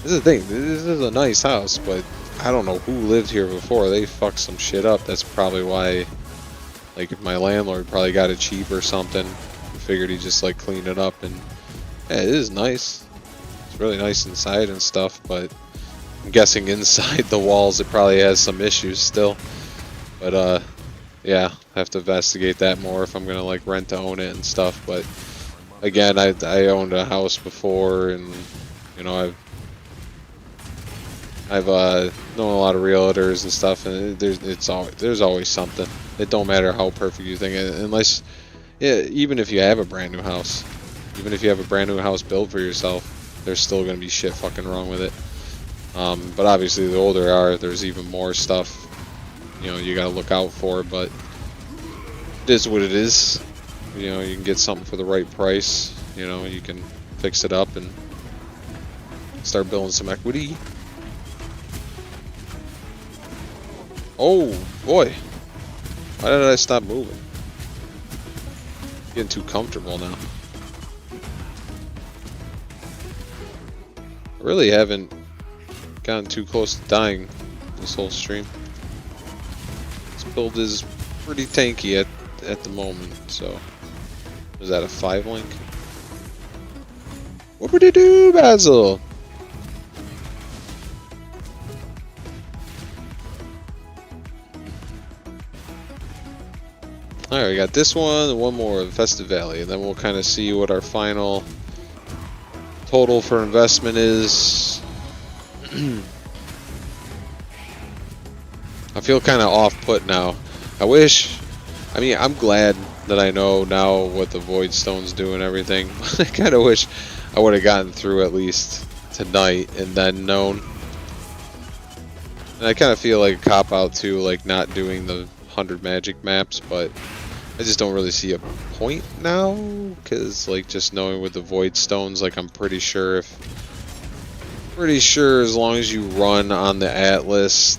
This is the thing. This is a nice house, but I don't know who lived here before. They fucked some shit up. That's probably why. Like, my landlord probably got it cheap or something. Figured he'd just like clean it up, and yeah, it is nice. It's really nice inside and stuff, but I'm guessing inside the walls it probably has some issues still. But yeah, I have to investigate that more if I'm gonna like rent to own it and stuff. But again, I owned a house before, and you know I've known a lot of realtors and stuff, and there's always something. It don't matter how perfect you think it, unless, yeah, even if you have a brand new house, even if you have a brand new house built for yourself, there's still gonna be shit fucking wrong with it. But obviously, the older you are, there's even more stuff, you know, you gotta look out for. But it is what it is. You know, you can get something for the right price. You know, you can fix it up and start building some equity. Oh boy, why did I stop moving? Getting too comfortable now. I really haven't gotten too close to dying this whole stream. This build is pretty tanky at the moment, so. Was that a 5 link? What would you do, Basil? Alright, we got this one and one more of Festive Valley, and then we'll kind of see what our final total for investment is. I feel kind of off-put now. I mean, I'm glad that I know now what the Void Stones do and everything, but I kind of wish I would have gotten through at least tonight and then known. And I kind of feel like a cop-out too, like not doing the 100 magic maps, but I just don't really see a point now, because like just knowing with the Void Stones, like I'm pretty sure as long as you run on the Atlas,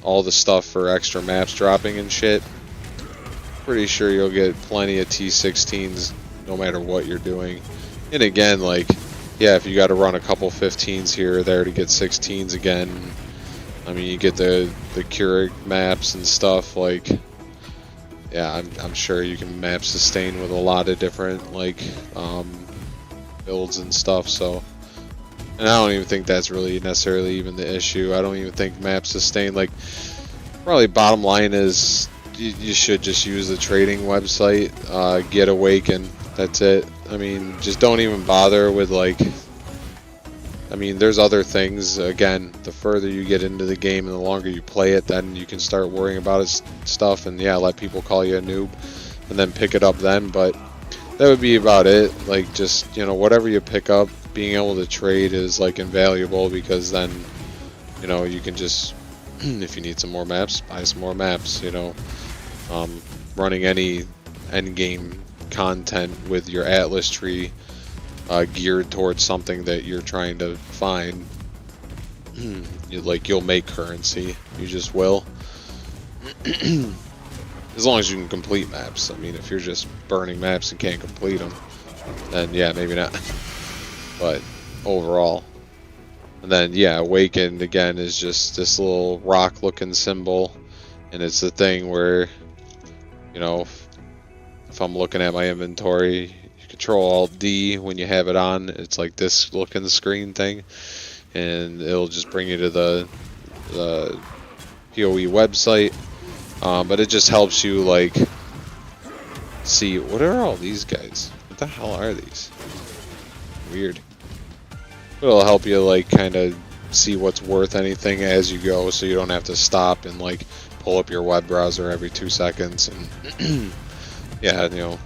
all the stuff for extra maps dropping and shit, pretty sure you'll get plenty of T-16s no matter what you're doing. And again, like, yeah, if you got to run a couple 15s here or there to get 16s again, I mean, you get the Qwerty maps and stuff, like, yeah, I'm sure you can map sustain with a lot of different, like, builds and stuff, so. And I don't even think that's really necessarily even the issue. I don't even think map sustain, like, probably bottom line is you should just use the trading website, get Awaken, that's it. I mean, just don't even bother with, like, I mean, there's other things. Again, the further you get into the game and the longer you play it, then you can start worrying about its stuff, and yeah, let people call you a noob, and then pick it up then. But that would be about it. Like, just, you know, whatever you pick up, being able to trade is like invaluable, because then, you know, you can just, if you need some more maps, buy some more maps. You know, running any end game content with your Atlas tree geared towards something that you're trying to find, you'll make currency. You just will. As long as you can complete maps. I mean, if you're just burning maps and can't complete them, then yeah, maybe not. But overall. And then yeah, Awakened again is just this little rock looking symbol, and it's the thing where, you know, if I'm looking at my inventory, you Control-Alt-D when you have it on. It's like this looking screen thing, and it'll just bring you to the PoE website. But it just helps you like see what are all these guys? What the hell are these? Weird. It'll help you like kind of see what's worth anything as you go, so you don't have to stop and like pull up your web browser every 2 seconds. And yeah, you know,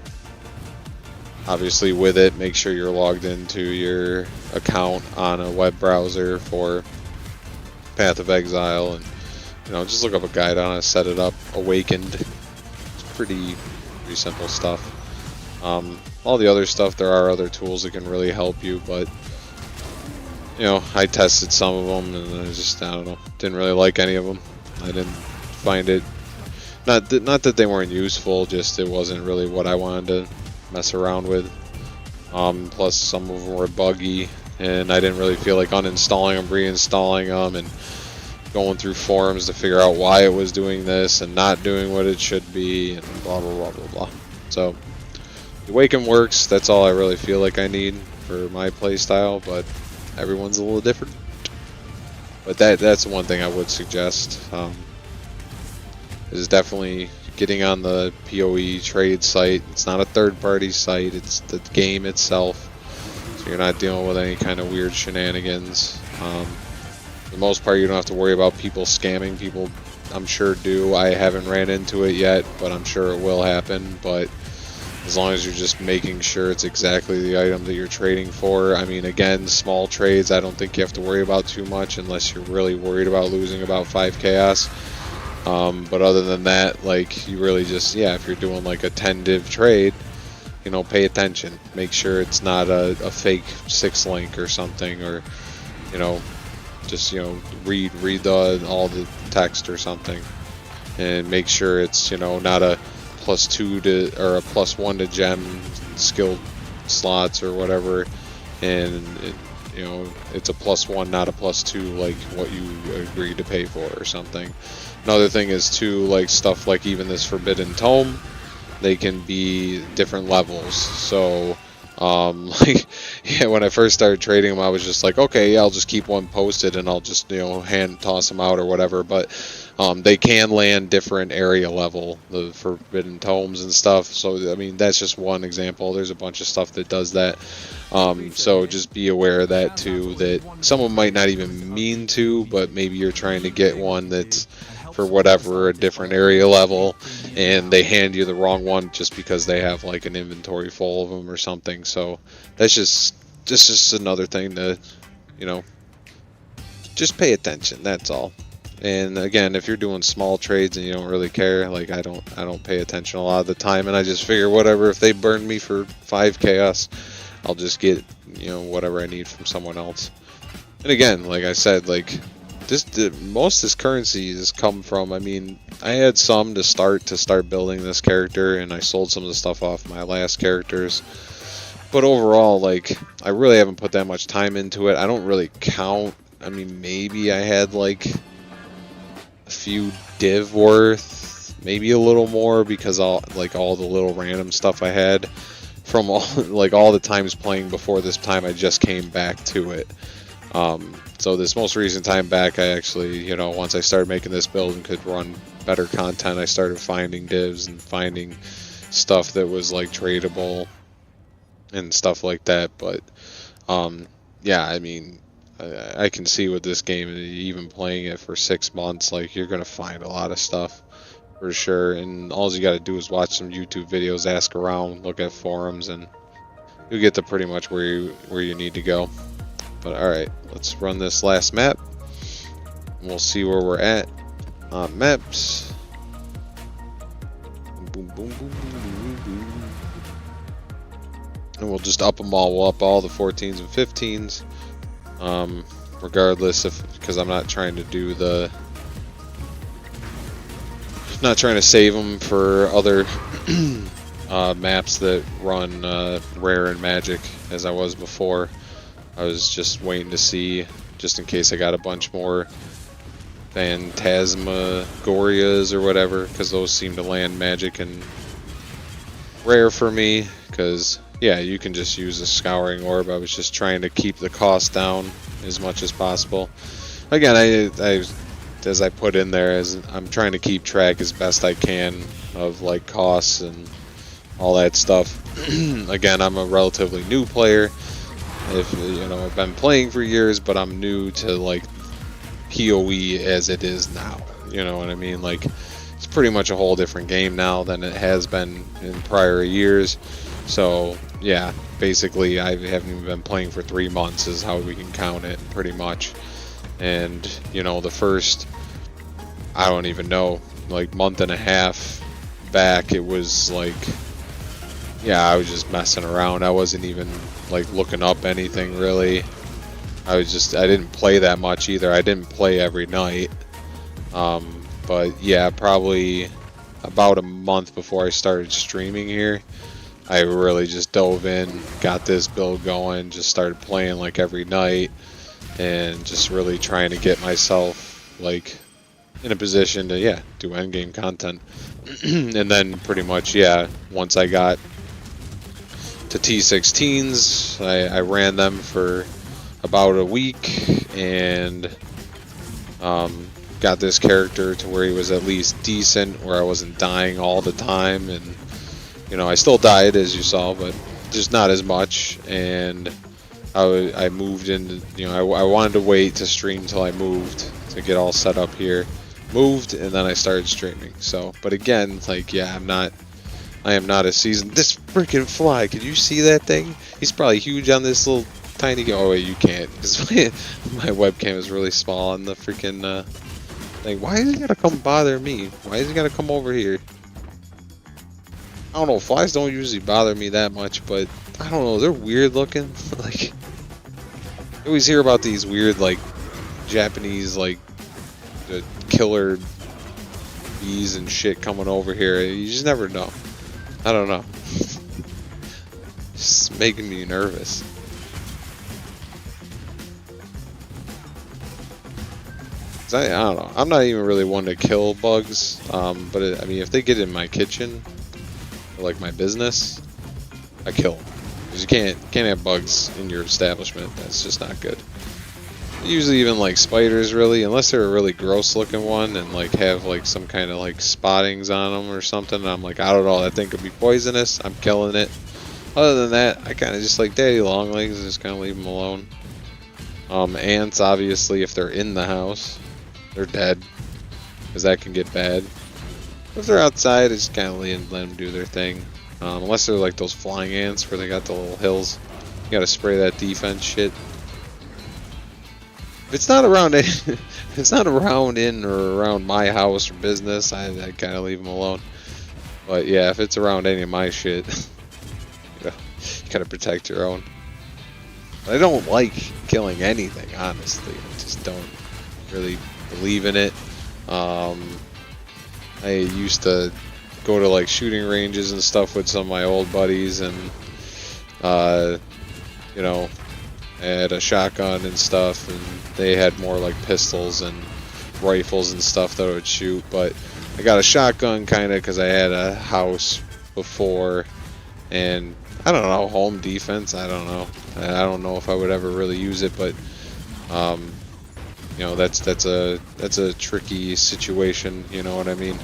obviously with it, make sure you're logged into your account on a web browser for Path of Exile, and you know, just look up a guide on it, set it up. Awakened. It's pretty simple stuff. All the other stuff, there are other tools that can really help you, but you know, I tested some of them and I don't know, didn't really like any of them. I didn't find it, not that they weren't useful, just it wasn't really what I wanted to mess around with. Plus some of them were buggy, and I didn't really feel like uninstalling them, reinstalling them, and going through forums to figure out why it was doing this and not doing what it should be, and blah blah blah blah blah. So the Awaken works. That's all I really feel like I need for my playstyle, but everyone's a little different. But that's the one thing I would suggest. Is definitely getting on the PoE trade site. It's not a third-party site. It's the game itself, so you're not dealing with any kind of weird shenanigans. For the most part, you don't have to worry about people scamming. People, I'm sure, do. I haven't ran into it yet, but I'm sure it will happen. But as long as you're just making sure it's exactly the item that you're trading for. I mean, again, small trades, I don't think you have to worry about too much unless you're really worried about losing about 5 chaos. But other than that, like, you really just, yeah, if you're doing like a 10 div trade, you know, pay attention. Make sure it's not a fake 6 link or something, or, you know, just, you know, read all the text or something, and make sure it's, you know, not a +2 to, or a +1 to gem skill slots or whatever, and it, you know, it's a +1, not a +2 like what you agreed to pay for or something. Another thing is too, like stuff like even this Forbidden Tome, they can be different levels. So like, yeah, when I first started trading them, I was just like, okay, yeah, I'll just keep one posted and I'll just, you know, hand toss them out or whatever. But they can land different area level, the Forbidden Tomes and stuff. So I mean, that's just one example. There's a bunch of stuff that does that. So just be aware of that too, that someone might not even mean to, but maybe you're trying to get one that's for whatever, a different area level, and they hand you the wrong one just because they have like an inventory full of them or something. So that's just another thing to, you know, just pay attention. That's all. And again, if you're doing small trades and you don't really care, like I don't pay attention a lot of the time, and I just figure whatever, if they burn me for 5 chaos, I'll just get, you know, whatever I need from someone else. And again, like I said, like most of this currency has come from, I mean, I had some to start building this character, and I sold some of the stuff off my last characters. But overall, like, I really haven't put that much time into it. I don't really count. I mean, maybe I had like a few div worth, maybe a little more, because all the little random stuff I had from all the times playing before this time, I just came back to it. So this most recent time back, I actually, you know, once I started making this build and could run better content, I started finding divs and finding stuff that was like tradable and stuff like that. But yeah, I mean, I can see with this game, even playing it for 6 months, like, you're gonna find a lot of stuff for sure. And all you gotta do is watch some YouTube videos, ask around, look at forums, and you'll get to pretty much where you need to go. But alright, let's run this last map, and we'll see where we're at on maps. Boom, boom, boom, boom, boom, boom. And we'll just up them all. We'll up all the 14s and 15s, regardless because I'm not trying to do not trying to save them for other maps that run rare and magic as I was before. I was just waiting to see, just in case I got a bunch more Phantasmagorias or whatever, because those seem to land magic and rare for me. Because, yeah, you can just use a scouring orb. I was just trying to keep the cost down as much as possible. Again, as I put in there, as I'm trying to keep track as best I can of like costs and all that stuff. Again, I'm a relatively new player. If you know, I've been playing for years, but I'm new to like PoE as it is now. You know what I mean? Like, it's pretty much a whole different game now than it has been in prior years. So yeah, basically I haven't even been playing for 3 months is how we can count it, pretty much. And you know, the first, I don't even know, like month and a half back, it was like, yeah, I was just messing around. I wasn't even like looking up anything really. I didn't play that much either. I didn't play every night. But yeah, probably about a month before I started streaming here, I really just dove in, got this build going, just started playing like every night, and just really trying to get myself like in a position to, yeah, do endgame content. And then pretty much, yeah, once I got to T-16s, I ran them for about a week, and got this character to where he was at least decent, where I wasn't dying all the time. And you know, I still died as you saw, but just not as much. And I moved into, you know, I wanted to wait to stream till I moved to get all set up here, moved, and then I started streaming. So, but again, like, yeah, I am not a seasoned. This freaking fly, could you see that thing? He's probably huge on this little tiny. Oh wait, you can't, because my webcam is really small on the freaking thing. Why is he gotta come bother me? Why is he gotta come over here? I don't know. Flies don't usually bother me that much, but I don't know. They're weird looking. Like, I always hear about these weird, like, Japanese, like, killer bees and shit coming over here. You just never know. I don't know. Just making me nervous. I don't know. I'm not even really one to kill bugs, but I mean, if they get in my kitchen, or like my business, I kill them. Because you can't have bugs in your establishment. That's just not good. Usually even like spiders, really, unless they're a really gross looking one and like have like some kind of like spottings on them or something. And I'm like, I don't know, that thing could be poisonous. I'm killing it. Other than that, I kind of just like daddy long legs and just kind of leave them alone. Ants, obviously, if they're in the house, they're dead, because that can get bad. If they're outside, I just kind of let them do their thing. Unless they're like those flying ants where they got the little hills. You gotta spray that defense shit. If it's not around if it's not around in or around my house or business, I kind of leave them alone. But yeah, if it's around any of my shit, you gotta protect your own. But I don't like killing anything, honestly. I just don't really believe in it. I used to go to like shooting ranges and stuff with some of my old buddies, and you know, I had a shotgun and stuff, and they had more like pistols and rifles and stuff that I would shoot. But I got a shotgun kind of because I had a house before, and I don't know, home defense, I don't know. I don't know if I would ever really use it, but you know, that's a tricky situation, you know what I mean?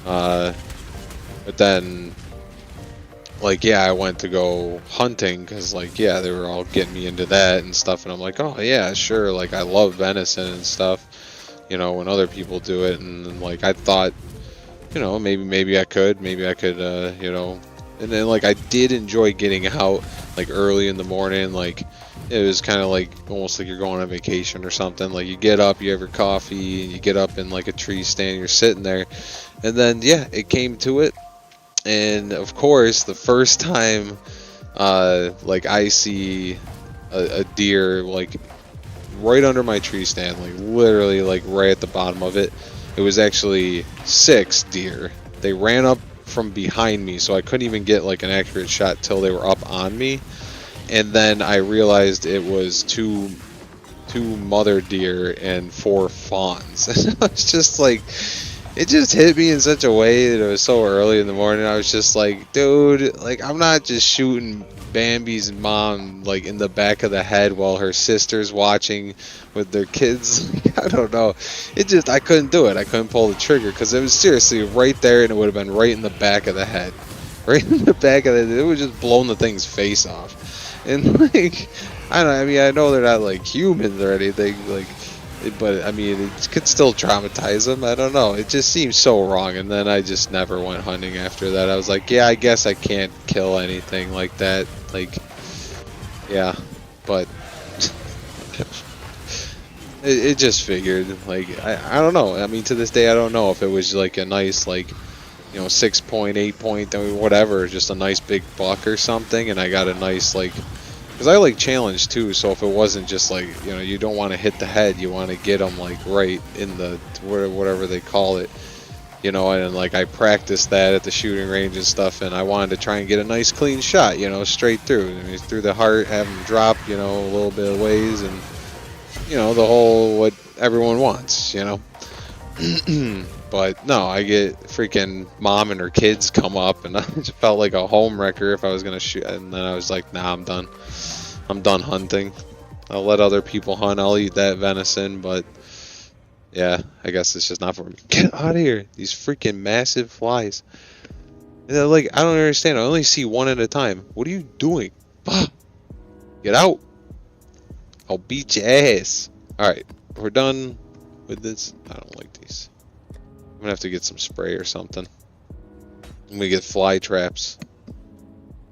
But then, like, yeah, I went to go hunting because, like, yeah, they were all getting me into that and stuff, and I'm like, oh yeah, sure, like, I love venison and stuff, you know, when other people do it, and like, I thought, you know, maybe I could, you know, and then, like, I did enjoy getting out, like, early in the morning. Like, it was kind of like almost like you're going on vacation or something. Like, you get up, you have your coffee, and you get up in like a tree stand, you're sitting there, and then yeah, it came to it. And of course, the first time like I see a deer like right under my tree stand, like literally like right at the bottom of it, it was actually 6 deer. They ran up from behind me, so I couldn't even get like an accurate shot till they were up on me. And then I realized it was two mother deer and 4 fawns. And I was just like, it just hit me in such a way that it was so early in the morning. I was just like, dude, like I'm not just shooting Bambi's mom like in the back of the head while her sister's watching with their kids. I don't know. It just, I couldn't do it. I couldn't pull the trigger because it was seriously right there, and it would have been right in the back of the head. Right in the back of the, it would just blown the thing's face off. And like, I don't know, I mean, I know they're not like humans or anything, like, but I mean, it could still traumatize them. I don't know. It just seems so wrong. And then I just never went hunting after that. I was like, yeah, I guess I can't kill anything like that. Like, yeah, but it just figured. Like, I don't know. I mean, to this day, I don't know if it was like a nice, like, you know, 6 point, 8 point, I mean, whatever, just a nice big buck or something, and I got a nice, like, because I like challenge too, so if it wasn't just like, you know, you don't want to hit the head, you want to get them like right in the, whatever they call it, you know, and like I practiced that at the shooting range and stuff, and I wanted to try and get a nice clean shot, you know, straight through, I mean, through the heart, have them drop, you know, a little bit of ways, and, you know, the whole, what everyone wants, you know. But no, I get freaking mom and her kids come up, and I just felt like a home wrecker if I was gonna shoot. And then I was like, nah, I'm done. I'm done hunting. I'll let other people hunt. I'll eat that venison, but yeah, I guess it's just not for me. Get out of here! These freaking massive flies. And they're like, I don't understand. I only see one at a time. What are you doing? Get out! I'll beat your ass. All right, we're done with this. I don't like these. I'm gonna have to get some spray or something. I'm gonna get fly traps.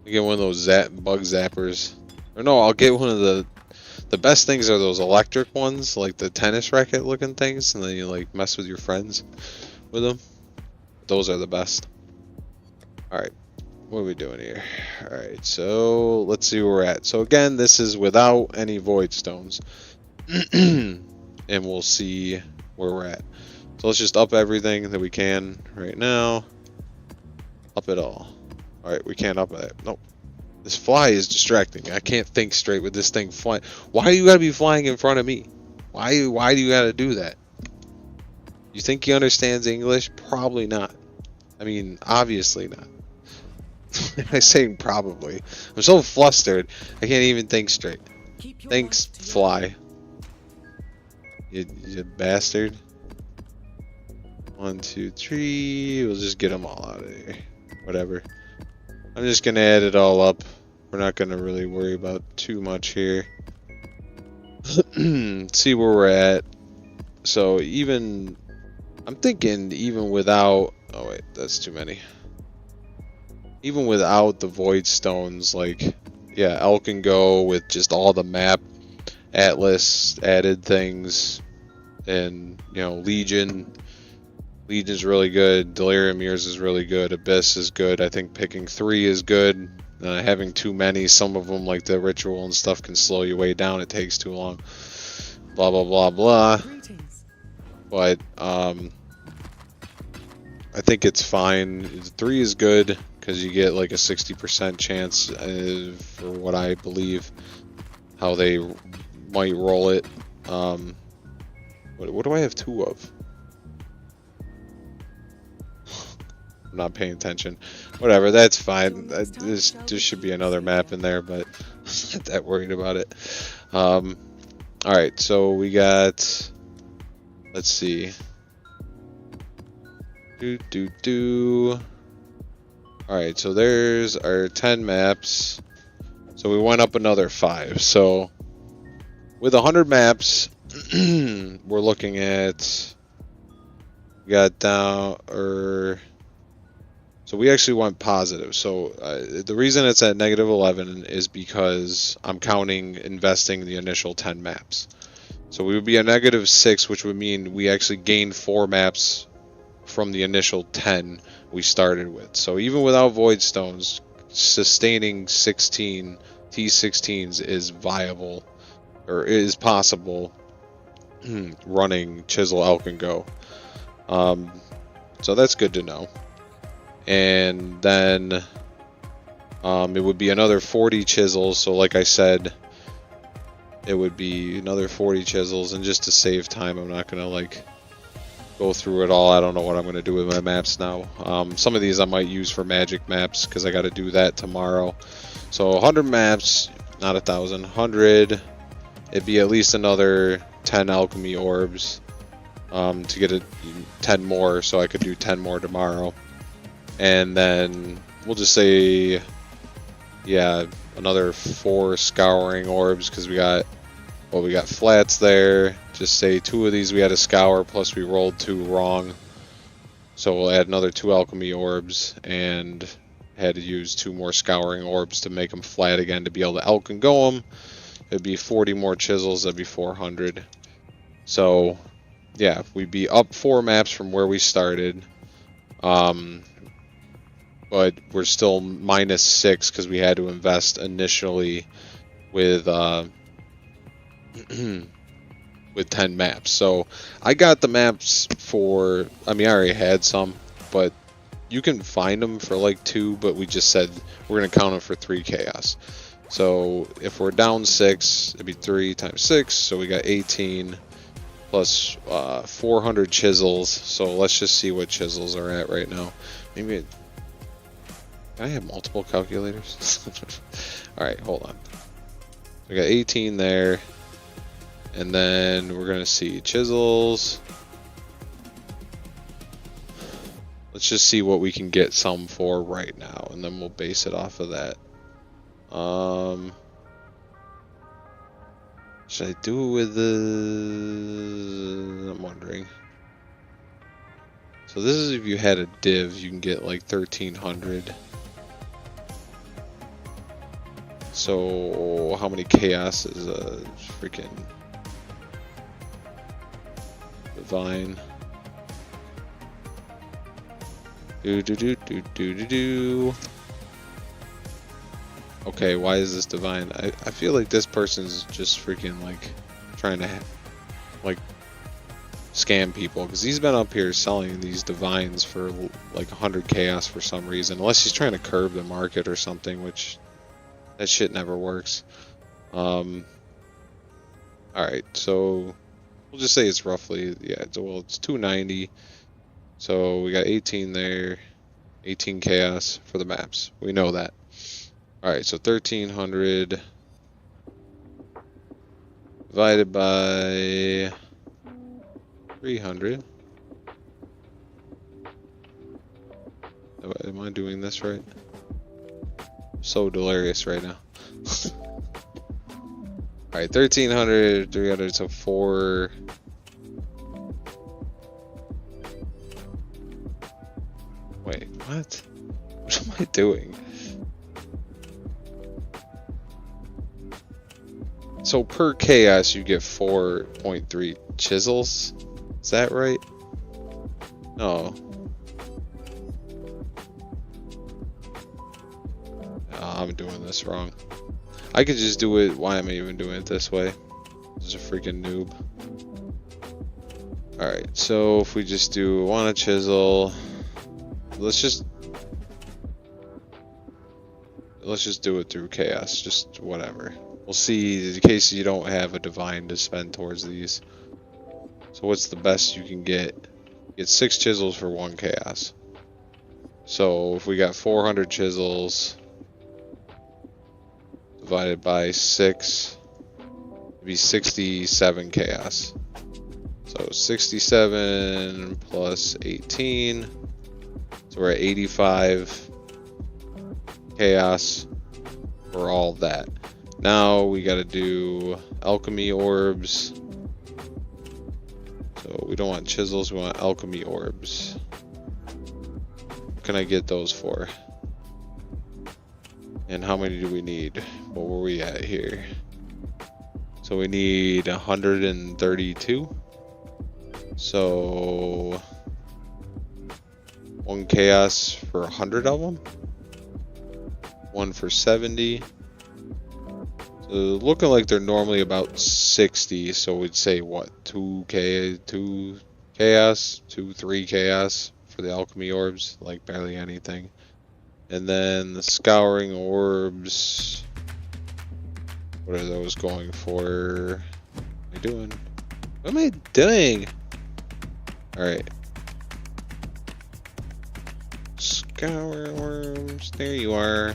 I get one of those bug zappers. Or no, I'll get one of the best things are those electric ones, like the tennis racket looking things, and then you like mess with your friends with them. Those are the best. Alright, what are we doing here? Alright, so let's see where we're at. So again, this is without any void stones. And we'll see where we're at. So let's just up everything that we can right now. Up it all. Alright, we can't up it. Nope. This fly is distracting. I can't think straight with this thing flying. Why do you gotta be flying in front of me? Why do you gotta do that? You think he understands English? Probably not. I mean, obviously not. I'm saying probably. I'm so flustered, I can't even think straight. Thanks, fly. You bastard. 1, 2, 3. We'll just get them all out of here. Whatever. I'm just gonna add it all up. We're not gonna really worry about too much here. See where we're at. So even, I'm thinking even without, oh wait, that's too many. Even without the void stones, like, yeah, Alch and Go with just all the map atlas added things, and, you know, Legion's really good, Delirium Years is really good, Abyss is good, I think picking 3 is good, having too many, some of them like the ritual and stuff can slow you way down, it takes too long, blah blah blah blah. But I think it's fine. 3 is good because you get like a 60% chance for what I believe how they might roll it. What do I have 2 of? I'm not paying attention. Whatever, that's fine. There should be another map in there, but I'm not that worried about it. Alright, so we got, let's see. Alright, so there's our 10 maps. So we went up another 5. So with 100 maps, we're looking at, we got down, so we actually went positive. So the reason it's at -11 is because I'm counting investing the initial 10 maps. So we would be a -6, which would mean we actually gained 4 maps from the initial 10 we started with. So even without void stones, sustaining 16 T-16s is viable, or is possible, running Chisel, Alch and Go. So that's good to know. And then it would be another 40 chisels. So like I said, it would be another 40 chisels. And just to save time, I'm not gonna like go through it all. I don't know what I'm going to do with my maps now. Some of these I might use for magic maps because I got to do that tomorrow. So 100 maps, not 1,000, 100. It'd be at least another 10 alchemy orbs to get 10 more, so I could do 10 more tomorrow. And then we'll just say, yeah, another 4 scouring orbs because we got flats there. Just say 2 of these we had to scour, plus we rolled 2 wrong. So we'll add another 2 alchemy orbs and had to use 2 more scouring orbs to make them flat again to be able to Alch and Go them. It'd be 40 more chisels, that'd be 400. So yeah, we'd be up 4 maps from where we started. But we're still minus 6 because we had to invest initially with with 10 maps. So I got the maps for, I mean, I already had some, but you can find them for like 2, but we just said we're going to count them for 3 chaos. So if we're down 6, it'd be 3 times 6, so we got 18 plus 400 chisels. So let's just see what chisels are at right now. Maybe can I have multiple calculators? Alright, hold on. We got 18 there. And then we're going to see chisels. Let's just see what we can get some for right now. And then we'll base it off of that. Should I do it with the... I'm wondering. So this is if you had a div, you can get like 1,300. So how many chaos is a freaking divine? Do. Okay, why is this divine? I feel like this person's just freaking like trying to like scam people, because he's been up here selling these divines for like 100 chaos for some reason, unless he's trying to curb the market or something, which that shit never works. Alright, so we'll just say it's roughly, yeah, it's 290. So we got 18 there, 18 chaos for the maps. We know that. Alright, so 1,300 divided by 300. Am I doing this right? So delirious right now. Alright, 1,300, 300, so 4. Wait, what? What am I doing? So per chaos you get 4.3 chisels? Is that right? No. I'm doing this wrong. I could just do it. Why am I even doing it this way? This is a freaking noob. Alright, so if we just do want a chisel, let's just do it through chaos, just whatever. We'll see in case you don't have a divine to spend towards these. So what's the best you can get? Get 6 chisels for 1 chaos. So if we got 400 chisels divided by 6, it'd be 67 chaos. So 67 plus 18. So we're at 85 chaos for all that. Now we gotta do alchemy orbs. So we don't want chisels, we want alchemy orbs. What can I get those for? And how many do we need? What were we at here? So we need 132. So 1 chaos for 100 of them. 1 for 70. So looking like they're normally about 60, so we'd say what, 2 chaos, 3 chaos for the alchemy orbs, like barely anything. And then the scouring orbs, what are those going for? What am I doing? What am I doing? Alright. Scour worms. There you are.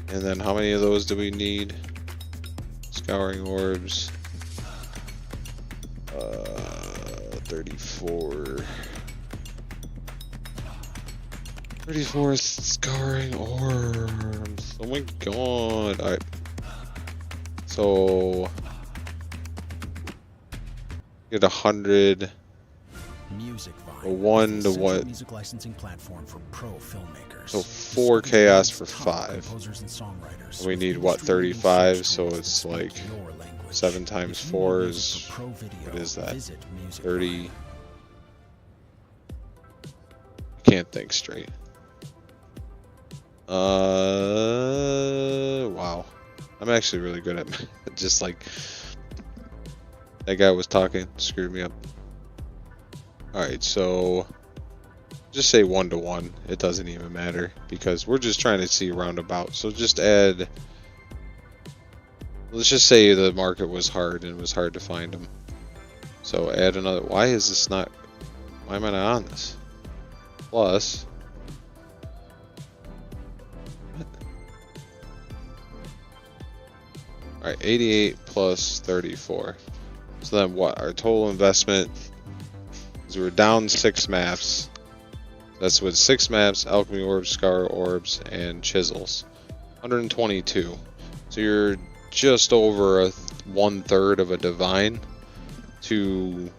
And then how many of those do we need? Scouring orbs. 34. 34 scouring orbs. Oh my god. Alright. So get 100. A 1 to what? Music licensing platform for pro filmmakers. So 4 chaos for 5. We need what, 35? So it's like 7 times 4 is, what is that? 30. Can't think straight. Wow. I'm actually really good at just like that guy was talking, screwed me up. Alright, so just say 1 to 1. It doesn't even matter because we're just trying to see roundabout. So just add, let's just say the market was hard and it was hard to find them. So add another, why is this not, why am I not on this? Plus, alright, 88 plus 34. So then what, our total investment, is we're down 6 maps. That's with 6 maps, alchemy orbs, scar orbs, and chisels. 122. So you're just over 1/3 of a divine to,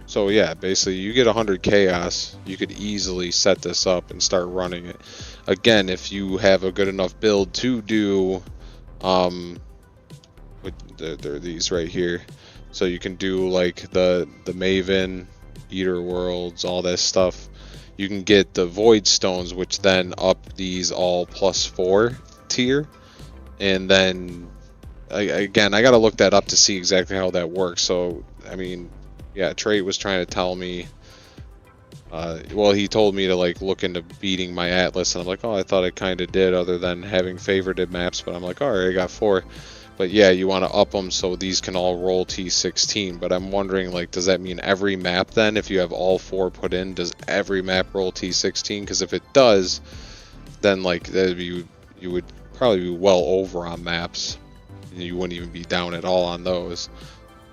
so yeah, basically you get 100 chaos, you could easily set this up and start running it. Again, if you have a good enough build to do, they're these right here. So you can do like the Maven, Eater Worlds, all that stuff. You can get the Void Stones, which then up these all +4 tier. And then, again, I got to look that up to see exactly how that works. So, I mean, yeah, Trait was trying to tell me, well, he told me to like look into beating my Atlas. And I'm like, oh, I thought I kind of did other than having favorited maps. But I'm like, all right, I got 4. But yeah, you want to up them so these can all roll T-16. But I'm wondering, like, does that mean every map then, if you have all 4 put in, does every map roll T-16? Because if it does, then like that'd be, you would probably be well over on maps. And you wouldn't even be down at all on those.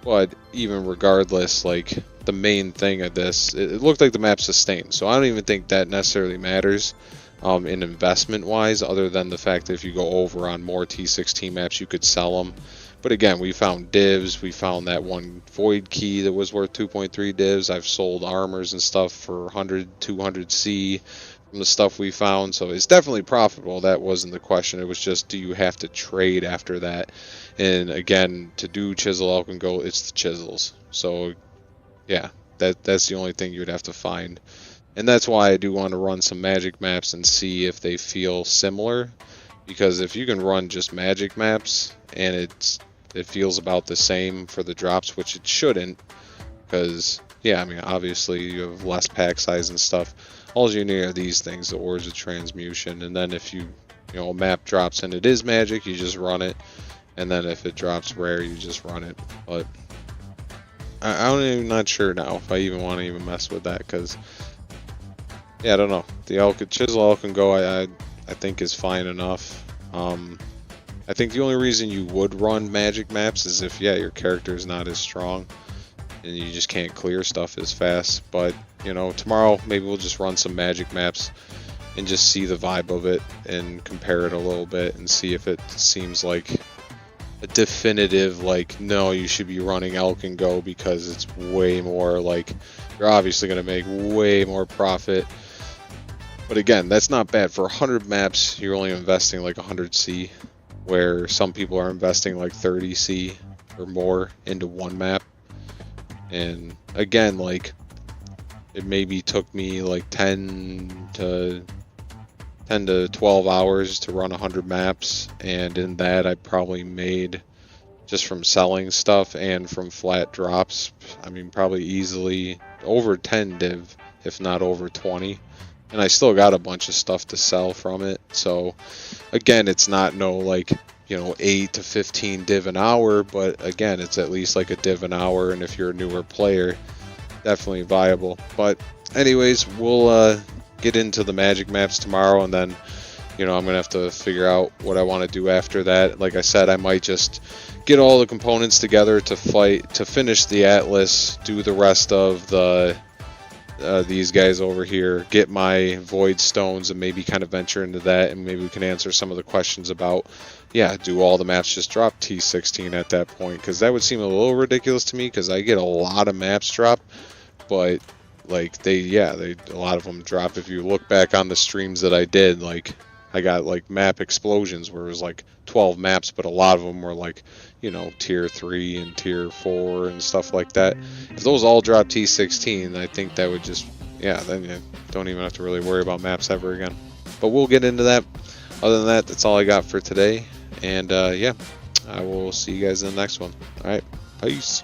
But even regardless, like the main thing of this, it looked like the map sustained. So I don't even think that necessarily matters. In investment wise, other than the fact that if you go over on more T-16 maps, you could sell them. But again, we found divs, we found that one void key that was worth 2.3 divs. I've sold armors and stuff for 100, 200 C from the stuff we found. So it's definitely profitable. That wasn't the question. It was just, do you have to trade after that? And again, to do chisel, Alch and Go, it's the chisels. So yeah, that's the only thing you'd have to find. And that's why I do want to run some magic maps and see if they feel similar. Because if you can run just magic maps and it feels about the same for the drops, which it shouldn't. Because, yeah, I mean, obviously you have less pack size and stuff. All you need are these things, the Orbs of Transmutation. And then if you know, map drops and it is magic, you just run it. And then if it drops rare, you just run it. But I'm even not sure now if I even want to even mess with that. Because, yeah, I don't know. The Chisel Alch and Go, I think is fine enough. I think the only reason you would run magic maps is if, yeah, your character is not as strong and you just can't clear stuff as fast. But, you know, tomorrow maybe we'll just run some magic maps and just see the vibe of it and compare it a little bit and see if it seems like a definitive, like, no, you should be running Alch and Go because it's way more, like, you're obviously going to make way more profit. But again, that's not bad. For 100 maps, you're only investing like 100 C, where some people are investing like 30 C or more into one map. And again, like, it maybe took me like 10 to 12 hours to run 100 maps, and in that I probably made, just from selling stuff and from flat drops, I mean, probably easily over 10 div, if not over 20. And I still got a bunch of stuff to sell from it. So again, it's not no like, you know, 8 to 15 div an hour, but again, it's at least like a div an hour. And if you're a newer player, definitely viable. But anyways, we'll get into the magic maps tomorrow, and then I'm gonna have to figure out what I want to do after that. Like I said, I might just get all the components together to finish the Atlas, do the rest of the these guys over here, get my void stones, and maybe kind of venture into that, and maybe we can answer some of the questions about, do all the maps just drop T-16 at that point? Because that would seem a little ridiculous to me, because I get a lot of maps drop, but like a lot of them drop. If you look back on the streams that I did, like I got like map explosions where it was like 12 maps, but a lot of them were like tier 3 and tier 4 and stuff like that. If those all drop T-16, I think that would just then you don't even have to really worry about maps ever again. But we'll get into that. Other than that, that's all I got for today, and I will see you guys in the next one. All right, peace.